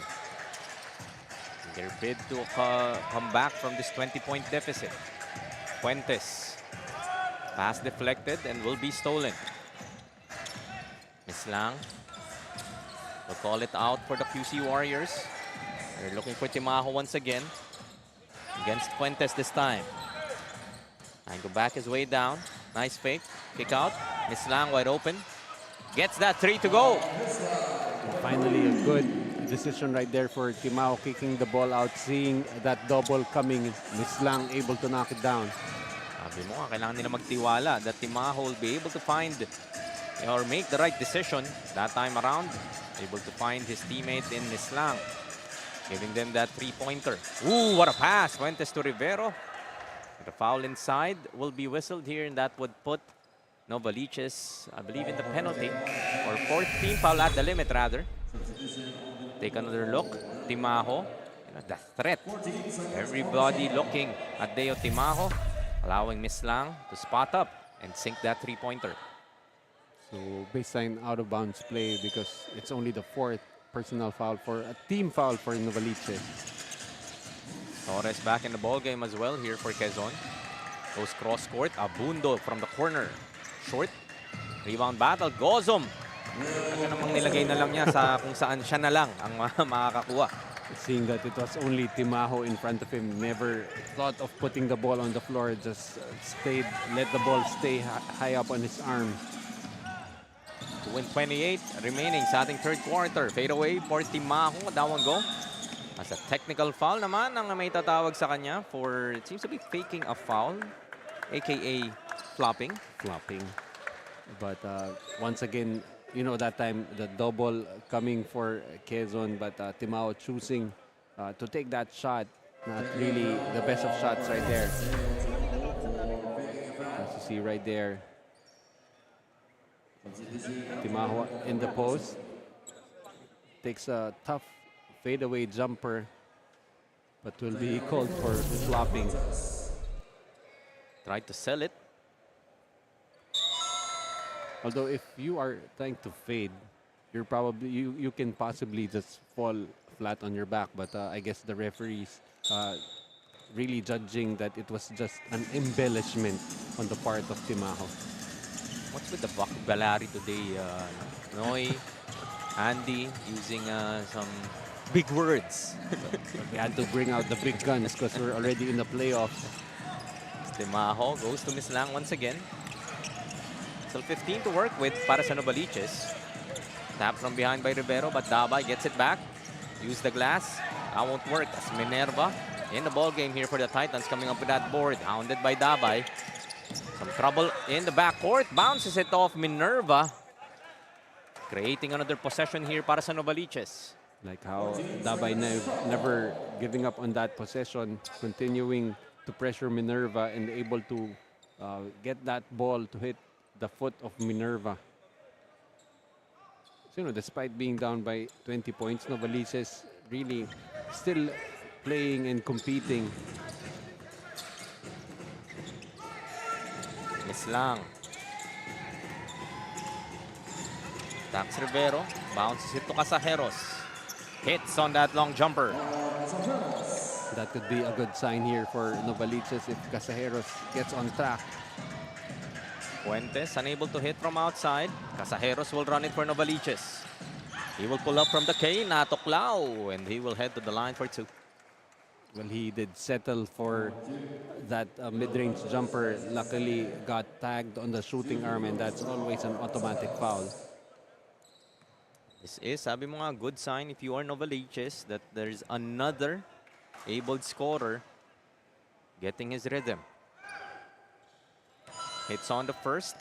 their bid to come back from this 20-point deficit. Fuentes. Pass deflected and will be stolen. Mislang will call it out for the QC Warriors. They're looking for Timaho once again. Against Fuentes this time. And go back his way down. Nice fake. Kick out. Mislang wide open. Gets that 3 to go. And finally, a good decision right there for Timaho, kicking the ball out, seeing that double coming. Mislang able to knock it down. Sabi mo, kailangan nila magtiwala that Timaho will be able to find or make the right decision that time around. Able to find his teammate in Mislang, giving them that three-pointer. Ooh, what a pass. Fuentes to Rivero. The foul inside will be whistled here, and that would put Novaliches, I believe, in the penalty. Or fourth team foul at the limit, rather. Take another look. Timaho. The threat. Everybody looking at Deo Timaho, allowing Mislang to spot up. and sink that three-pointer. So baseline out of bounds play because it's only the 4th personal foul for a team foul for Novaliches. Torres back in the ball game as well here for Quezon. Goes cross court. Abundo from the corner. Short. Rebound battle. Gozom. Ano namang nilagay na lang niya sa kung saan siya na lang ang makakakuha. Seeing that it was only Timaho in front of him, never thought of putting the ball on the floor, just let the ball stay high up on his arm. 2:28 remaining sa ating third quarter. Fade away for Timaho. That one go. As a technical foul naman ang may tatawag sa kanya for, it seems to be faking a foul, aka flopping. But once again, you know, that time the double coming for Quezon, but Timaho choosing to take that shot. Not really the best of shots right there. As you see right there, Timaho in the post. Takes a tough fadeaway jumper, but will be called for flopping. Tried to sell it. Although if you are trying to fade, you're probably you can possibly just fall flat on your back. But I guess the referees really judging that it was just an embellishment on the part of Timaho. What's with the vocabulary today? Noy, Andy using some big words. We had to bring out the big guns because we're already in the playoffs. Timaho goes to Miss Lang once again. Still 15 to work with para sa Novaliches. Tap from behind by Rivero, but Dabay gets it back. Use the glass. That won't work as Minerva in the ball game here for the Titans, coming up with that board. Hounded by Dabay. Some trouble in the backcourt. Bounces it off Minerva. Creating another possession here para sa Novaliches. Like how Dabay never giving up on that possession, continuing to pressure Minerva and able to get that ball to hit the foot of Minerva. So, you know, despite being down by 20 points, Novaliches really still playing and competing. Miss Lang. Tax Rivero. Bounces it to Casajeros. Hits on that long jumper. That could be a good sign here for Novaliches if Casajeros gets on track. Fuentes unable to hit from outside. Casajeros will run it for Novaliches. He will pull up from the K. Natuklaw. And he will head to the line for two. Well, he did settle for that mid-range jumper. Luckily, got tagged on the shooting arm, and that's always an automatic foul. This is, sabi mo nga, good sign if you are Novaliches that there's another able scorer getting his rhythm. Hits on the first.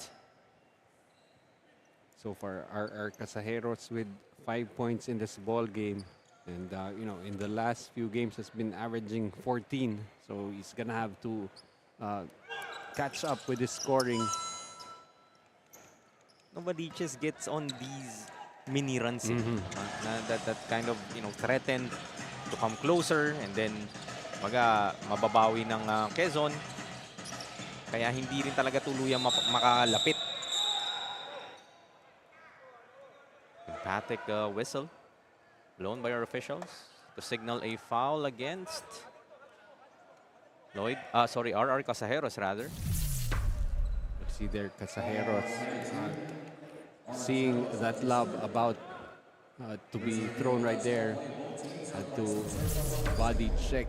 So far, our Casajeros with 5 points in this ball game. And, you know, in the last few games has been averaging 14. So he's going to have to catch up with his scoring. Novaliches gets on these mini runs. That kind of, you know, threatened to come closer and then mababawi ng Quezon. Kaya hindi rin talaga tuluyang makalapit. Emphatic whistle blown by our officials to signal a foul against RR Casajeros rather. Let's see there, Casajeros seeing that lob about to be thrown right there, had to body check.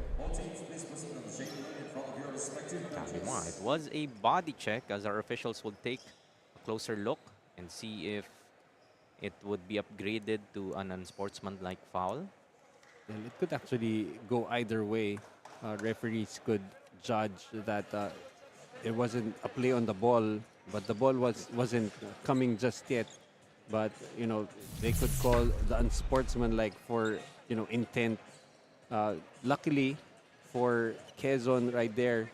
It was a body check as our officials would take a closer look and see if it would be upgraded to an unsportsmanlike foul. Well, it could actually go either way. Referees could judge that it wasn't a play on the ball, but the ball wasn't coming just yet. But, you know, they could call the unsportsmanlike for, you know, intent. Luckily for Quezon right there,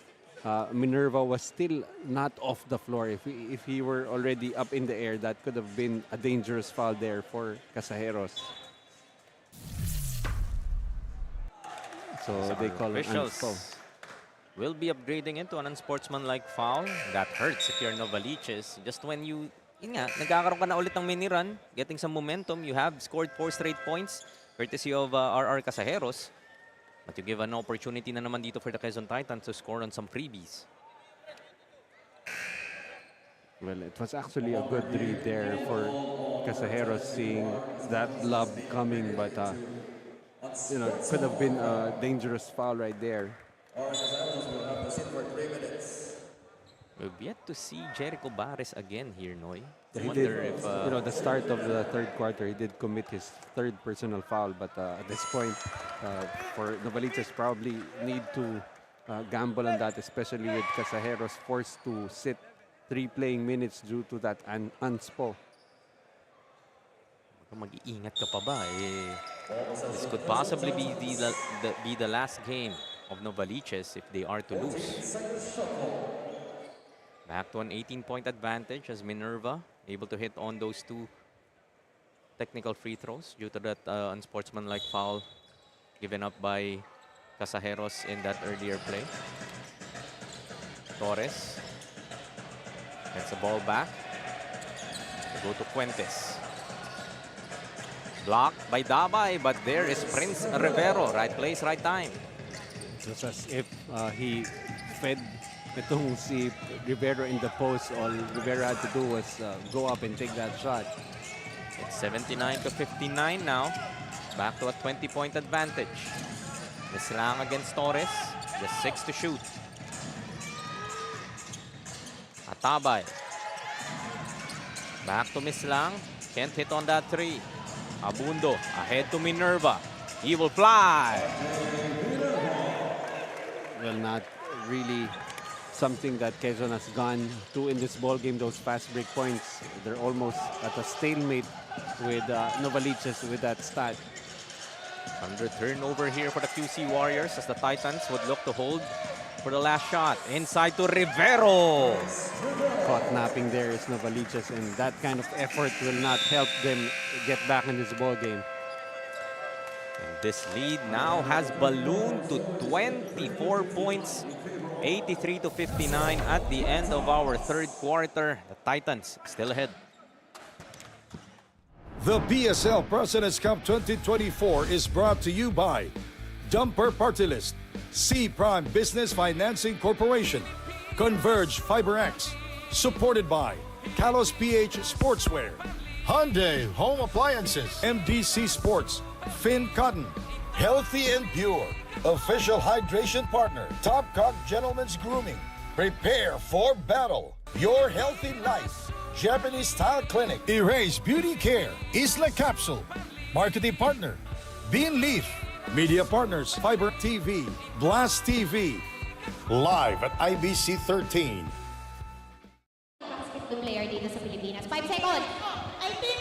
Minerva was still not off the floor. If he were already up in the air, that could have been a dangerous foul there for Casajeros. So they call it officials unfoul. will be upgrading into an unsportsmanlike foul. That hurts if you're Novaliches. Just when you, yun nga, nagkakaroon ka na ulit ng mini run, getting some momentum, you have scored 4 straight points, courtesy of RR Casajeros. But you give an opportunity na naman dito for the Quezon Titans to score on some freebies. Well, it was actually a good read there for Casajeros, seeing that lob coming, but you know, it could have been a dangerous foul right there. We've yet to see Jericho Bares again here, Noy. I He wonder did, if you know, the start of the third quarter, he did commit his 3rd personal foul, but at this point, for Novaliches, probably need to gamble on that, especially with Casajeros forced to sit 3 playing minutes due to that unspo. mag-iingat ka pa ba? This could possibly be the last game of Novaliches if they are to lose. Back to an 18-point advantage as Minerva able to hit on those 2 technical free throws due to that unsportsmanlike foul given up by Casajeros in that earlier play. Torres gets the ball back. They go to Fuentes. Blocked by Dabay, but there is Prince Rivero. Right place, right time. Just as if he fed itong si Rivero in the post. All Rivero had to do was go up and take that shot. It's 79-59 now. Back to a 20-point advantage. Mislang against Torres. Just 6 to shoot. Atabay. Back to Mislang. Can't hit on that 3. Abundo ahead to Minerva. He will fly. Well, not really something that Quezon has gone to in this ball game. Those fast break points, they're almost at a stalemate with Novaliches with that stat. Under turnover here for the QC Warriors as the Titans would look to hold for the last shot. Inside to Rivero. Caught napping there is Novaliches, and that kind of effort will not help them get back in this ball game. And this lead now has ballooned to 24 points, 83-59 at the end of our 3rd quarter. The Titans still ahead. The PSL President's Cup 2024 is brought to you by Dumper Party List, C Prime Business Financing Corporation, Converge FiberX, supported by Kalos PH Sportswear, Hyundai Home Appliances, MDC Sports, Finn Cotton, Healthy and Pure, official hydration partner, Top Cock Gentlemen's Grooming. Prepare for battle. Your healthy life. Japanese Style Clinic. Erase Beauty Care, Isla Capsule, marketing partner, Bean Leaf, media partners, Fiber TV, Blast TV. Live at IBC 13. Basketball player dito sa Pilipinas. 5 seconds. I think,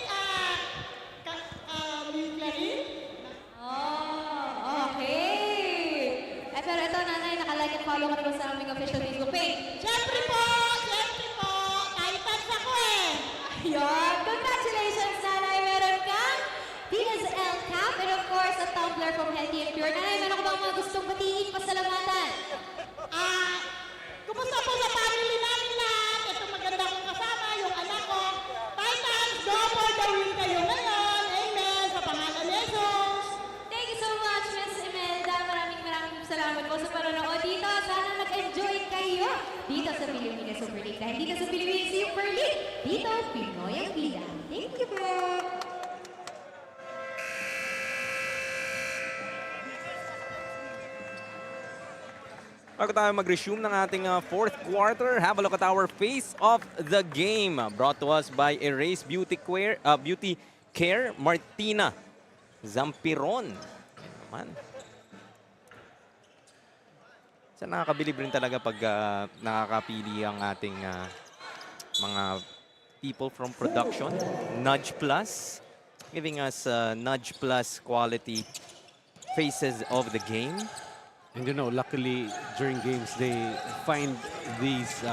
Oh, okay. Pero ito, nanay, nakalike and follow ka naman sa aming official Facebook page. Siyempre po, Titans ako eh. Ayun. Congratulations, nanay. Meron kang PSL cap and of course, a tumbler from Healthy and Pure. Nanay, meron ka bang mga gustong batiin, pasalamatan? Kumusta po sa family namin lahat? Ito maganda kong kasama, yung anak ko. Titans, go for the win kayo ngayon. Amen. Sa pangalan ni Jesus. Thank you so much, Miss Imelda. Maraming salamat po sa panonood dito. Sana nag-enjoy kayo dito sa Pilipinas Super League. Dahil dito sa Pilipinas Super League, dito, Pinoy ang bida. Thank you po. Bago tayo mag-resume ng ating 4th quarter, have a look at our face of the game. Brought to us by Erase Beauty Care Martina Zampiron. Naman. So nakakabilib rin talaga pag nakakapili ang ating mga people from production. Nudge Plus, giving us Nudge Plus quality faces of the game. And you know, luckily during games they find these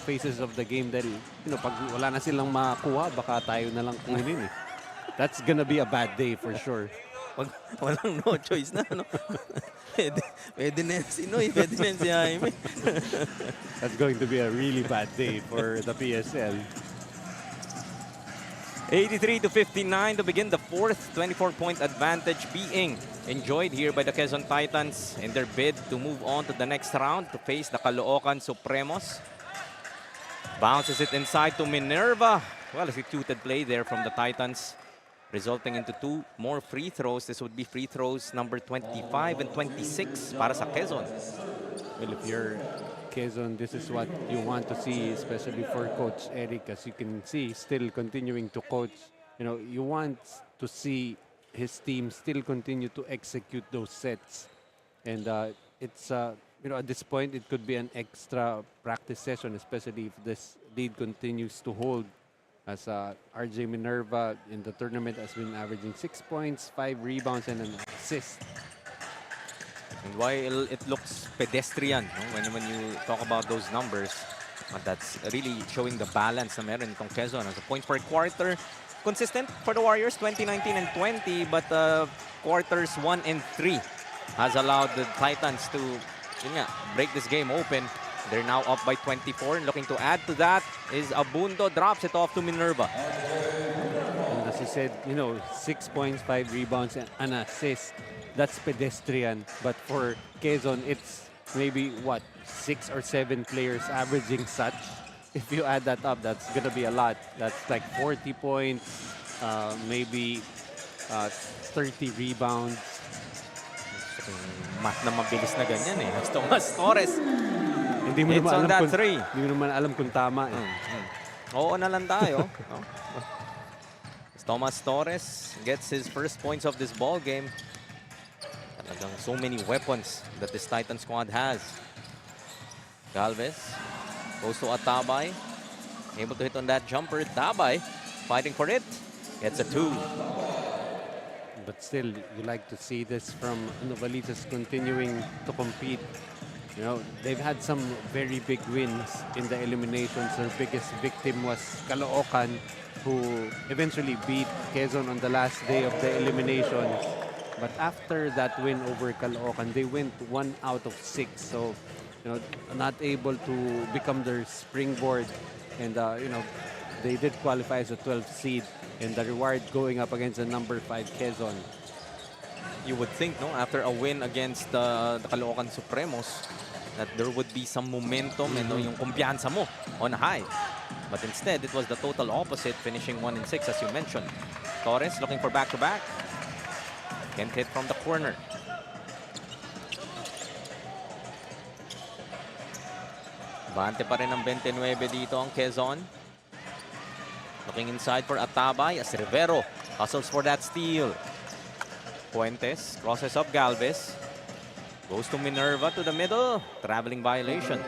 faces of the game that pag wala na silang makuha, baka tayo na lang kunin eh. That's gonna be a bad day for sure. Walang no choice na, no? Pwede na yan si Noy, pwede na yan si Jaime. That's going to be a really bad day for the PSL. 83-59 to begin the fourth. 24-point advantage being enjoyed here by the Quezon Titans in their bid to move on to the next round to face the Caloocan Supremos. Bounces it inside to Minerva. Well executed play there from the Titans, resulting into 2 more free throws. This would be free throws number 25 and 26 para sa Quezon. Well, if you're Quezon, this is what you want to see, especially for Coach Eric, as you can see, still continuing to coach. You know, you want to see his team still continue to execute those sets. And it's, you know, at this point, it could be an extra practice session, especially if this lead continues to hold. As RJ Minerva in the tournament has been averaging 6 points, 5 rebounds, and an assist. And while it looks pedestrian, no? when you talk about those numbers, that's really showing the balance na meron itong Quezon. As a point per quarter, consistent for the Warriors, 2019 and 20, but quarters 1 and 3 has allowed the Titans to break this game open. They're now up by 24. Looking to add to that is Abundo, drops it off to Minerva. And as you said, you know, 6 points, 5 rebounds, and an assist. That's pedestrian. But for Quezon, it's maybe, what, 6 or 7 players averaging such. If you add that up, that's going to be a lot. That's like 40 points, maybe 30 rebounds. Math na mabilis na ganyan eh. Thomas Torres. Hindi mo naman alam kung, hindi mo naman alam kung tama eh. Oo na lang tayo. Thomas Torres gets his first points of this ball game. Talagang so many weapons that this Titan squad has. Galvez goes to Atabay. Able to hit on that jumper. Tabay fighting for it. Gets a 2. But still, you like to see this from Novaliches continuing to compete. You know, they've had some very big wins in the eliminations. Their biggest victim was Caloocan, who eventually beat Quezon on the last day of the elimination. But after that win over Caloocan, they went 1 out of 6. So, you know, not able to become their springboard. And, you know, they did qualify as a 12th seed. And the reward going up against the number 5 Quezon. You would think, no, after a win against the Caloocan Supremos, that there would be some momentum and yung kumpiyansa mo on high. But instead, it was the total opposite, finishing 1 and 6, as you mentioned. Torres looking for back-to-back. Can't hit from the corner. Bante pa rin ang 29 dito ang Quezon. Looking inside for Atabay as Rivero hustles for that steal. Fuentes crosses up Galvez. Goes to Minerva to the middle. Traveling violation.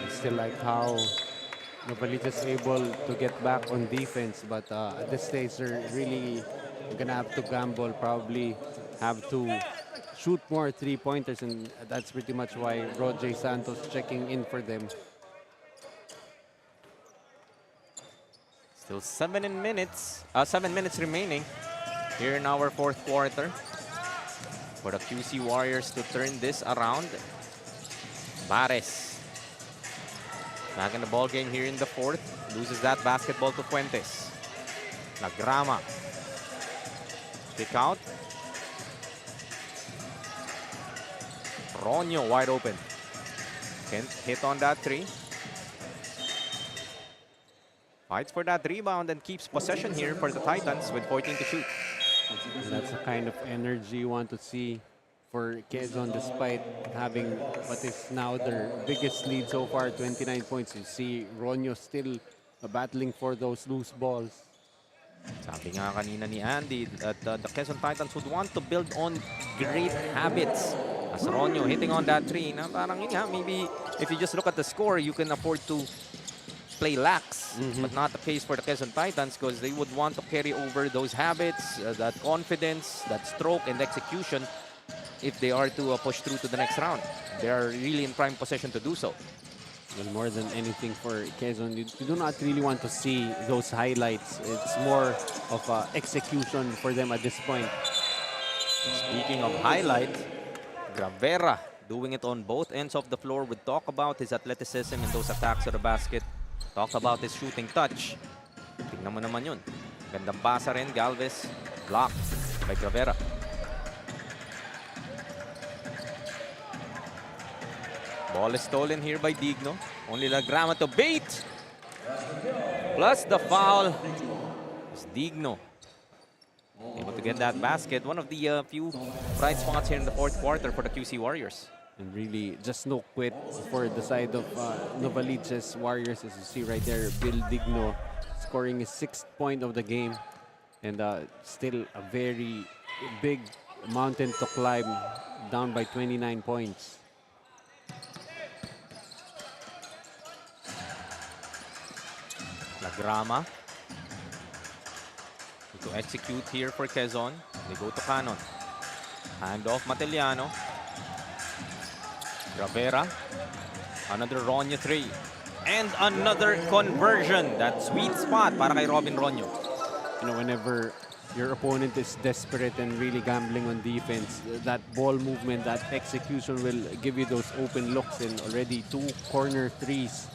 Still like how Novaliches is able to get back on defense. But at this stage, they're really going to have to gamble. Probably have to shoot more 3-pointers. And that's pretty much why Roger Santos checking in for them. Still 7 minutes remaining here in our fourth quarter for the QC Warriors to turn this around. Bares back in the ball game here in the fourth. Loses that basketball to Fuentes. Lagrama. Kick out. Ronyo wide open. Can't hit on that 3. Fights for that rebound and keeps possession here for the Titans with 14 to shoot. That's the kind of energy you want to see for Quezon, despite having what is now their biggest lead so far, 29 points. You see Ronyo still battling for those loose balls. Sabi nga kanina ni Andy that the Quezon Titans would want to build on great habits. As Ronyo hitting on that 3, na parang yun nga, maybe if you just look at the score, you can afford to play lax, but not the case for the Quezon Titans, because they would want to carry over those habits, that confidence, that stroke and execution if they are to push through to the next round. They are really in prime possession to do so. Well, more than anything for Quezon, you do not really want to see those highlights. It's more of execution for them at this point. Speaking of highlight, Gravera doing it on both ends of the floor. We talk about his athleticism in those attacks to the basket. Talk about his shooting touch. Tingnan mo naman yun. Gandang pasa rin, Galvez. Blocked by Gravera. Ball is stolen here by Digno. Only Lagrama to bait. Plus the foul. It's Digno able to get that basket. One of the few bright spots here in the fourth quarter for the QC Warriors. And really, just no quit for the side of Novaliches Warriors. As you see right there, Bill Digno scoring his 6th point of the game. And still a very big mountain to climb, down by 29 points. Lagrama to execute here for Quezon. They go to Cannon. Hand off Mateliano. Gravera. Another Ronyo 3. And another conversion. That sweet spot para kay Robin Ronyo. You know, whenever your opponent is desperate and really gambling on defense, that ball movement, that execution will give you those open looks, and already 2 corner threes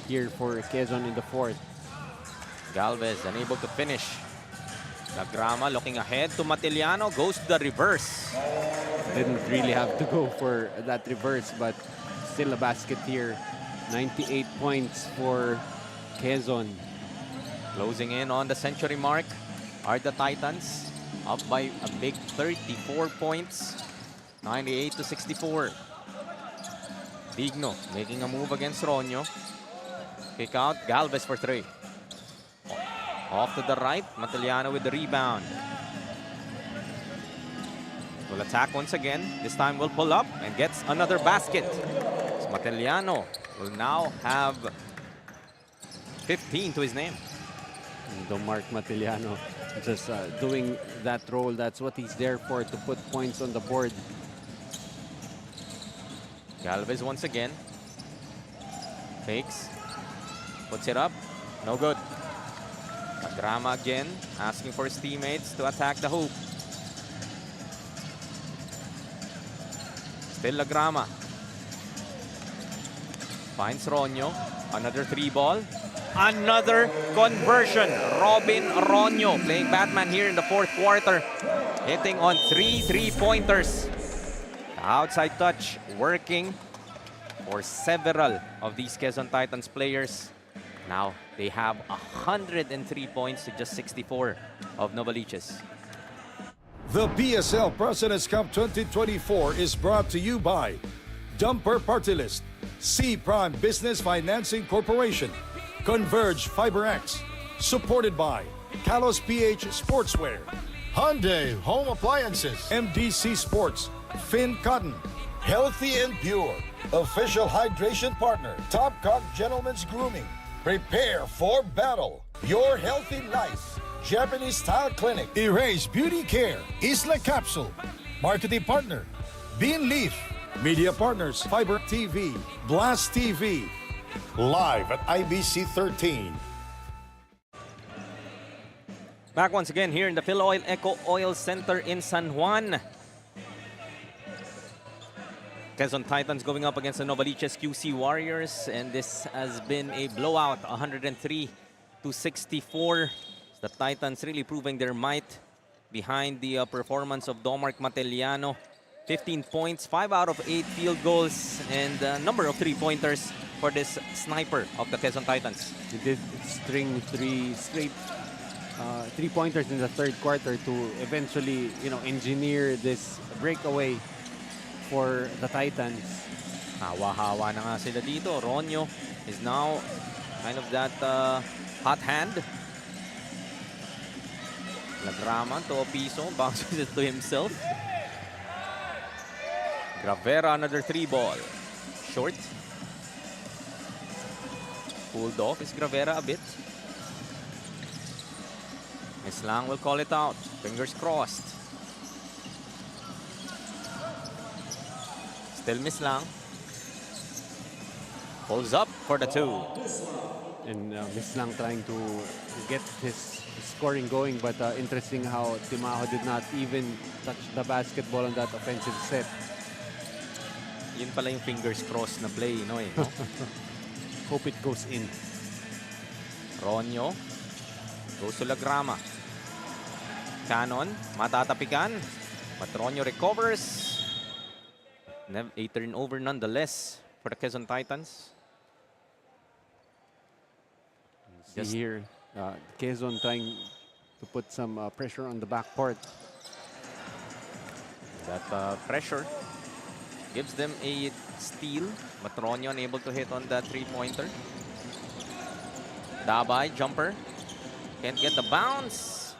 here for Quezon in the fourth. Galvez unable to finish. Lagrama looking ahead to Mateliano, goes to the reverse. Didn't really have to go for that reverse, but still a basket here. 98 points for Quezon. Closing in on the century mark are the Titans, up by a big 34 points, 98 to 64. Digno making a move against Ronyo. Kick out, Galvez for 3. Off to the right, Mateliano with the rebound. Will attack once again. This time will pull up and gets another basket. So Mateliano will now have 15 to his name. And Mark Mateliano just doing that role. That's what he's there for, to put points on the board. Galvez once again. Fakes. Puts it up. No good. Lagrama again, asking for his teammates to attack the hoop. Still Lagrama. Finds Ronyo. Another 3-ball. Another conversion. Robin Ronyo playing Batman here in the fourth quarter. Hitting on 3 3-pointers. Outside touch working for several of these Quezon Titans players. Now they have 103 points to just 64 of Novaliches. The PSL President's Cup 2024 is brought to you by Dumper Party List, C Prime Business Financing Corporation, Converge FiberX, supported by Kalos PH Sportswear, Hyundai Home Appliances, MDC Sports, Finn Cotton, Healthy and Pure, official hydration partner, Topcock Gentlemen's Grooming. Prepare for battle. Your healthy life. Japanese Style Clinic. Erase Beauty Care, Isla Capsule, Marketing Partner, Bean Leaf, Media Partners, Fiber TV, Blast TV. Live at IBC 13. Back once again here in the Phil Oil Eco Oil Center in San Juan. Quezon Titans going up against the Novaliches QC Warriors, and this has been a blowout, 103 to 64. The Titans really proving their might behind the performance of Domark Mateliano. 15 points, 5 out of 8 field goals, and a number of 3-pointers for this sniper of the Quezon Titans. He did string 3 straight 3-pointers in the third quarter to eventually, you know, engineer this breakaway for the Titans. Hawa-hawa na nga sila dito. Ronyo is now kind of that hot hand. Lagrama to Opiso, bounces it to himself. Gravera, another 3-ball. Short. Pulled off is Gravera a bit. Mislang will call it out. Fingers crossed. Still Mislang. Pulls up for the 2. And Mislang trying to get his scoring going, but interesting how Timaho did not even touch the basketball on that offensive set. Yun pala yung fingers crossed na play, no? Hope it goes in. Ronyo goes to Lagrama. Cannon, matatapikan. But Ronyo recovers. A turnover nonetheless for the Quezon Titans. See here, Quezon trying to put some pressure on the back court. That pressure gives them a steal, but Ronyo unable to hit on that three-pointer. Dabay, jumper. Can't get the bounce.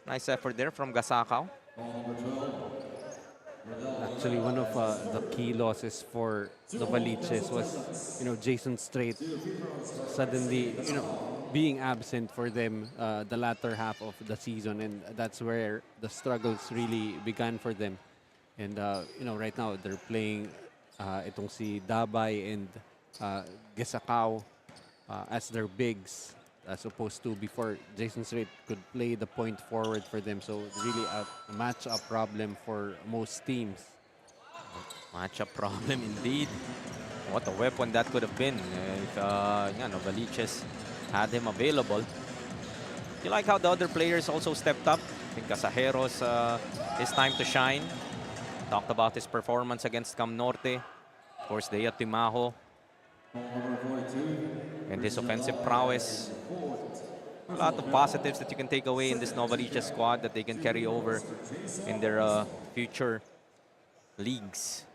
Nice effort there from Gasakaw. Actually, one of the key losses for NOVALICHES was, Jason Strait suddenly, being absent for them the latter half of the season, and that's where the struggles really began for them. And right now they're playing itong si Dabay and Gesakao as their bigs, as opposed to before Jason Strait could play the point forward for them. So really a matchup problem for most teams. Matchup problem indeed. What a weapon that could have been if NOVALICHES had him available. You like how the other players also stepped up? I think Casajeros, his time to shine. Talked about his performance against Cam Norte. Of course, Dea Timajo. And his offensive prowess. A lot of positives that you can take away in this NOVALICHES squad that they can carry over in their future leagues.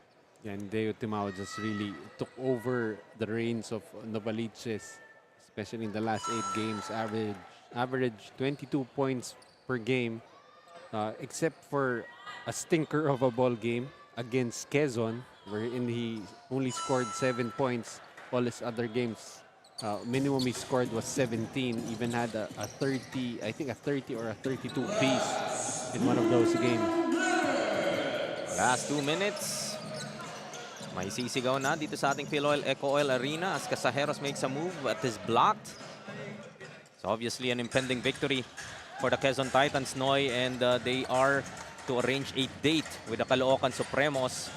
Yeah, and Deo Timao just really took over the reins of NOVALICHES, especially in the last 8 games. Average 22 points per game, except for a stinker of a ball game against Quezon, wherein he only scored 7 points. All his other games, minimum he scored was 17. Even had a 30, I think a 30 or a 32 piece in one of those games. Last 2 minutes. May sisigaw na dito sa ating Philoil Eco Oil Arena as Casajeros makes a move but is blocked. So obviously an impending victory for the Quezon Titans, Noy, and they are to arrange a date with the Caloocan Supremos.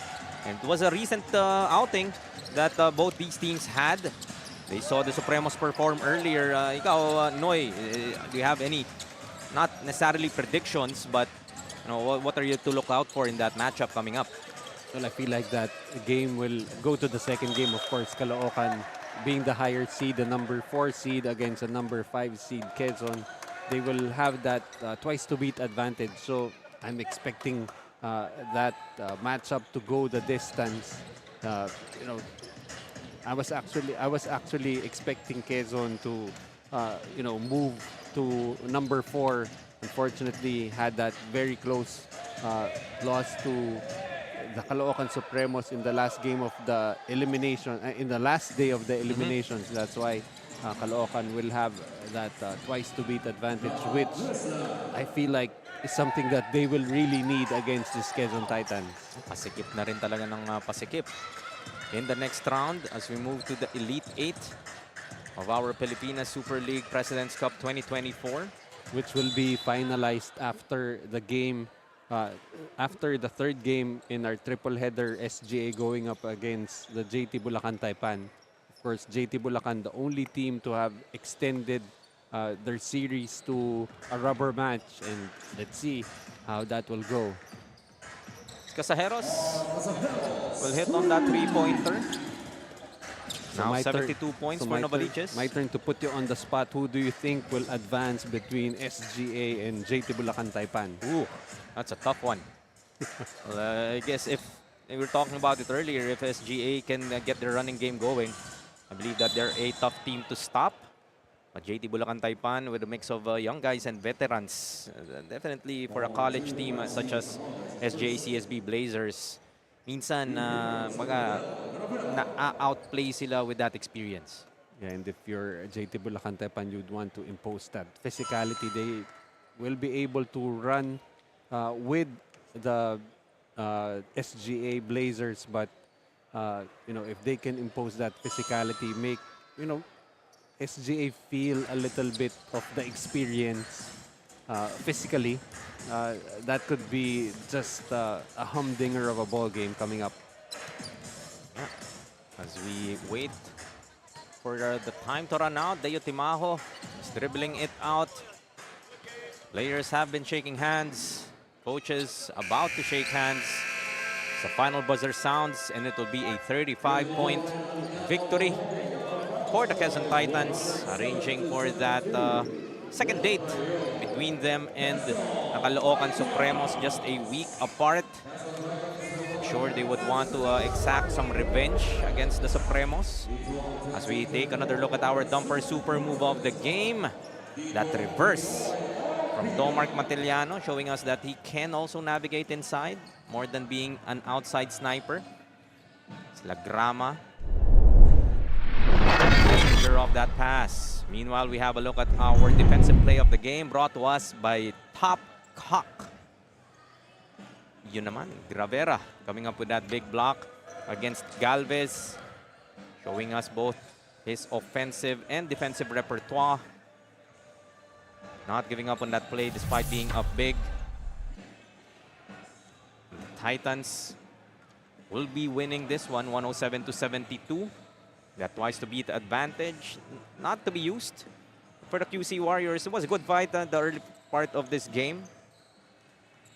And it was a recent outing that both these teams had. They saw the Supremos perform earlier. Ikaw, Noy, do you have any, not necessarily predictions, but what are you to look out for in that matchup coming up? Well, I feel like that game will go to the second game. Of course, Caloocan being the higher seed, the number 4 seed against a number 5 seed Quezon, they will have that twice to beat advantage. So I'm expecting that matchup to go the distance. I was actually expecting Quezon to move to number 4. Unfortunately, had that very close loss to the Caloocan Supremos in the last game of the elimination, in the last day of the eliminations. That's why Caloocan will have that twice to beat advantage, which I feel like is something that they will really need against this Quezon Titans. Pasikip na rin talaga ng pasikip in the next round as we move to the Elite 8 of our Pilipinas Super League President's Cup 2024. Which will be finalized after the game, after the third game in our triple header SGA going up against the JT Bulacan Taipan. Of course, JT Bulacan, the only team to have extended their series to a rubber match, and let's see how that will go. Casajeros will hit on that three-pointer. So Now 72 points for NOVALICHES. My turn to put you on the spot. Who do you think will advance between SGA and JT Bulacan Taipan? Ooh, that's a tough one. Well, I guess if we were talking about it earlier, if SGA can get their running game going, I believe that they're a tough team to stop. But JT Bulacan Taipan with a mix of young guys and veterans. Definitely for a college team such as SGA CSB Blazers, minsan na-outplay sila with that experience. Yeah, and if you're JT Bulacan Taipan, you'd want to impose that physicality. They will be able to run with the SGA Blazers, but if they can impose that physicality, make SGA feel a little bit of the experience physically, that could be just a humdinger of a ball game coming up. As we wait for the time to run out, Deo Timajo is dribbling it out. Players have been shaking hands. Coaches about to shake hands. The final buzzer sounds, and it will be a 35-point victory for the Quezon Titans, arranging for that second date between them and the Caloocan Supremos just a week apart. I'm sure they would want to exact some revenge against the Supremos. As we take another look at our dumper super move of the game, that reverse from Domark Matiliano, showing us that he can also navigate inside more than being an outside sniper. It's Lagrama. Messenger of that pass. Meanwhile, we have a look at our defensive play of the game brought to us by Top Cock. Yun naman, Gravera coming up with that big block against Galvez, showing us both his offensive and defensive repertoire. Not giving up on that play despite being up big. The Titans will be winning this one, 107-72. That twice to beat advantage, not to be used for the QC Warriors. It was a good fight the early part of this game.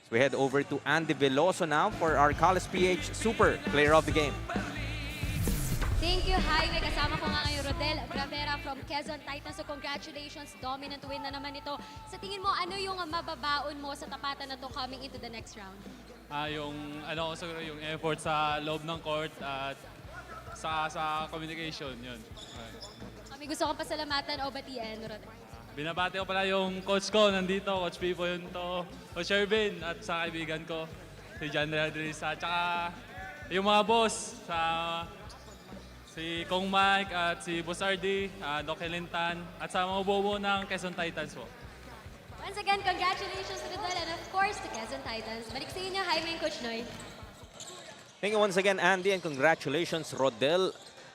So we head over to Andy Veloso now for our College PH Super Player of the Game. Thank you, Jaime. Kasama ko nga ngayon, Rodel Gravera from Quezon Titans. So congratulations, dominant win na naman ito. Sa tingin mo, ano yung mababaon mo sa tapatan na to coming into the next round? Yung ano ko siguro yung effort sa loob ng court at sa communication, yun. Kami gusto kong pasalamatan o batiin, Rodel. Binabati ko pala yung coach ko nandito, Coach Pipo yun to, Coach Ervin at sa kaibigan ko, si John Rodriguez, at saka yung mga boss, si Kong Mike at si Boss RD, Doc Helintan, at sa mga bobo ng Quezon Titans po. Once again, congratulations, Rodel, and of course, to Quezon Titans. Balik sa inyo, Jaime and Coach Noy. Thank you once again, Andy, and congratulations, Rodel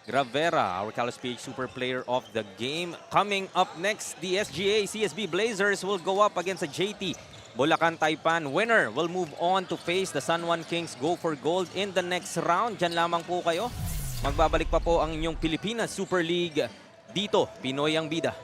Gravera, our College PH Super Player of the Game. Coming up next, the SGA CSB Blazers will go up against the JT Bulacan Taipan. Winner will move on to face the San Juan Kings Go for Gold in the next round. Diyan lamang po kayo. Magbabalik pa po ang inyong Pilipinas Super League. Dito, Pinoy ang bida.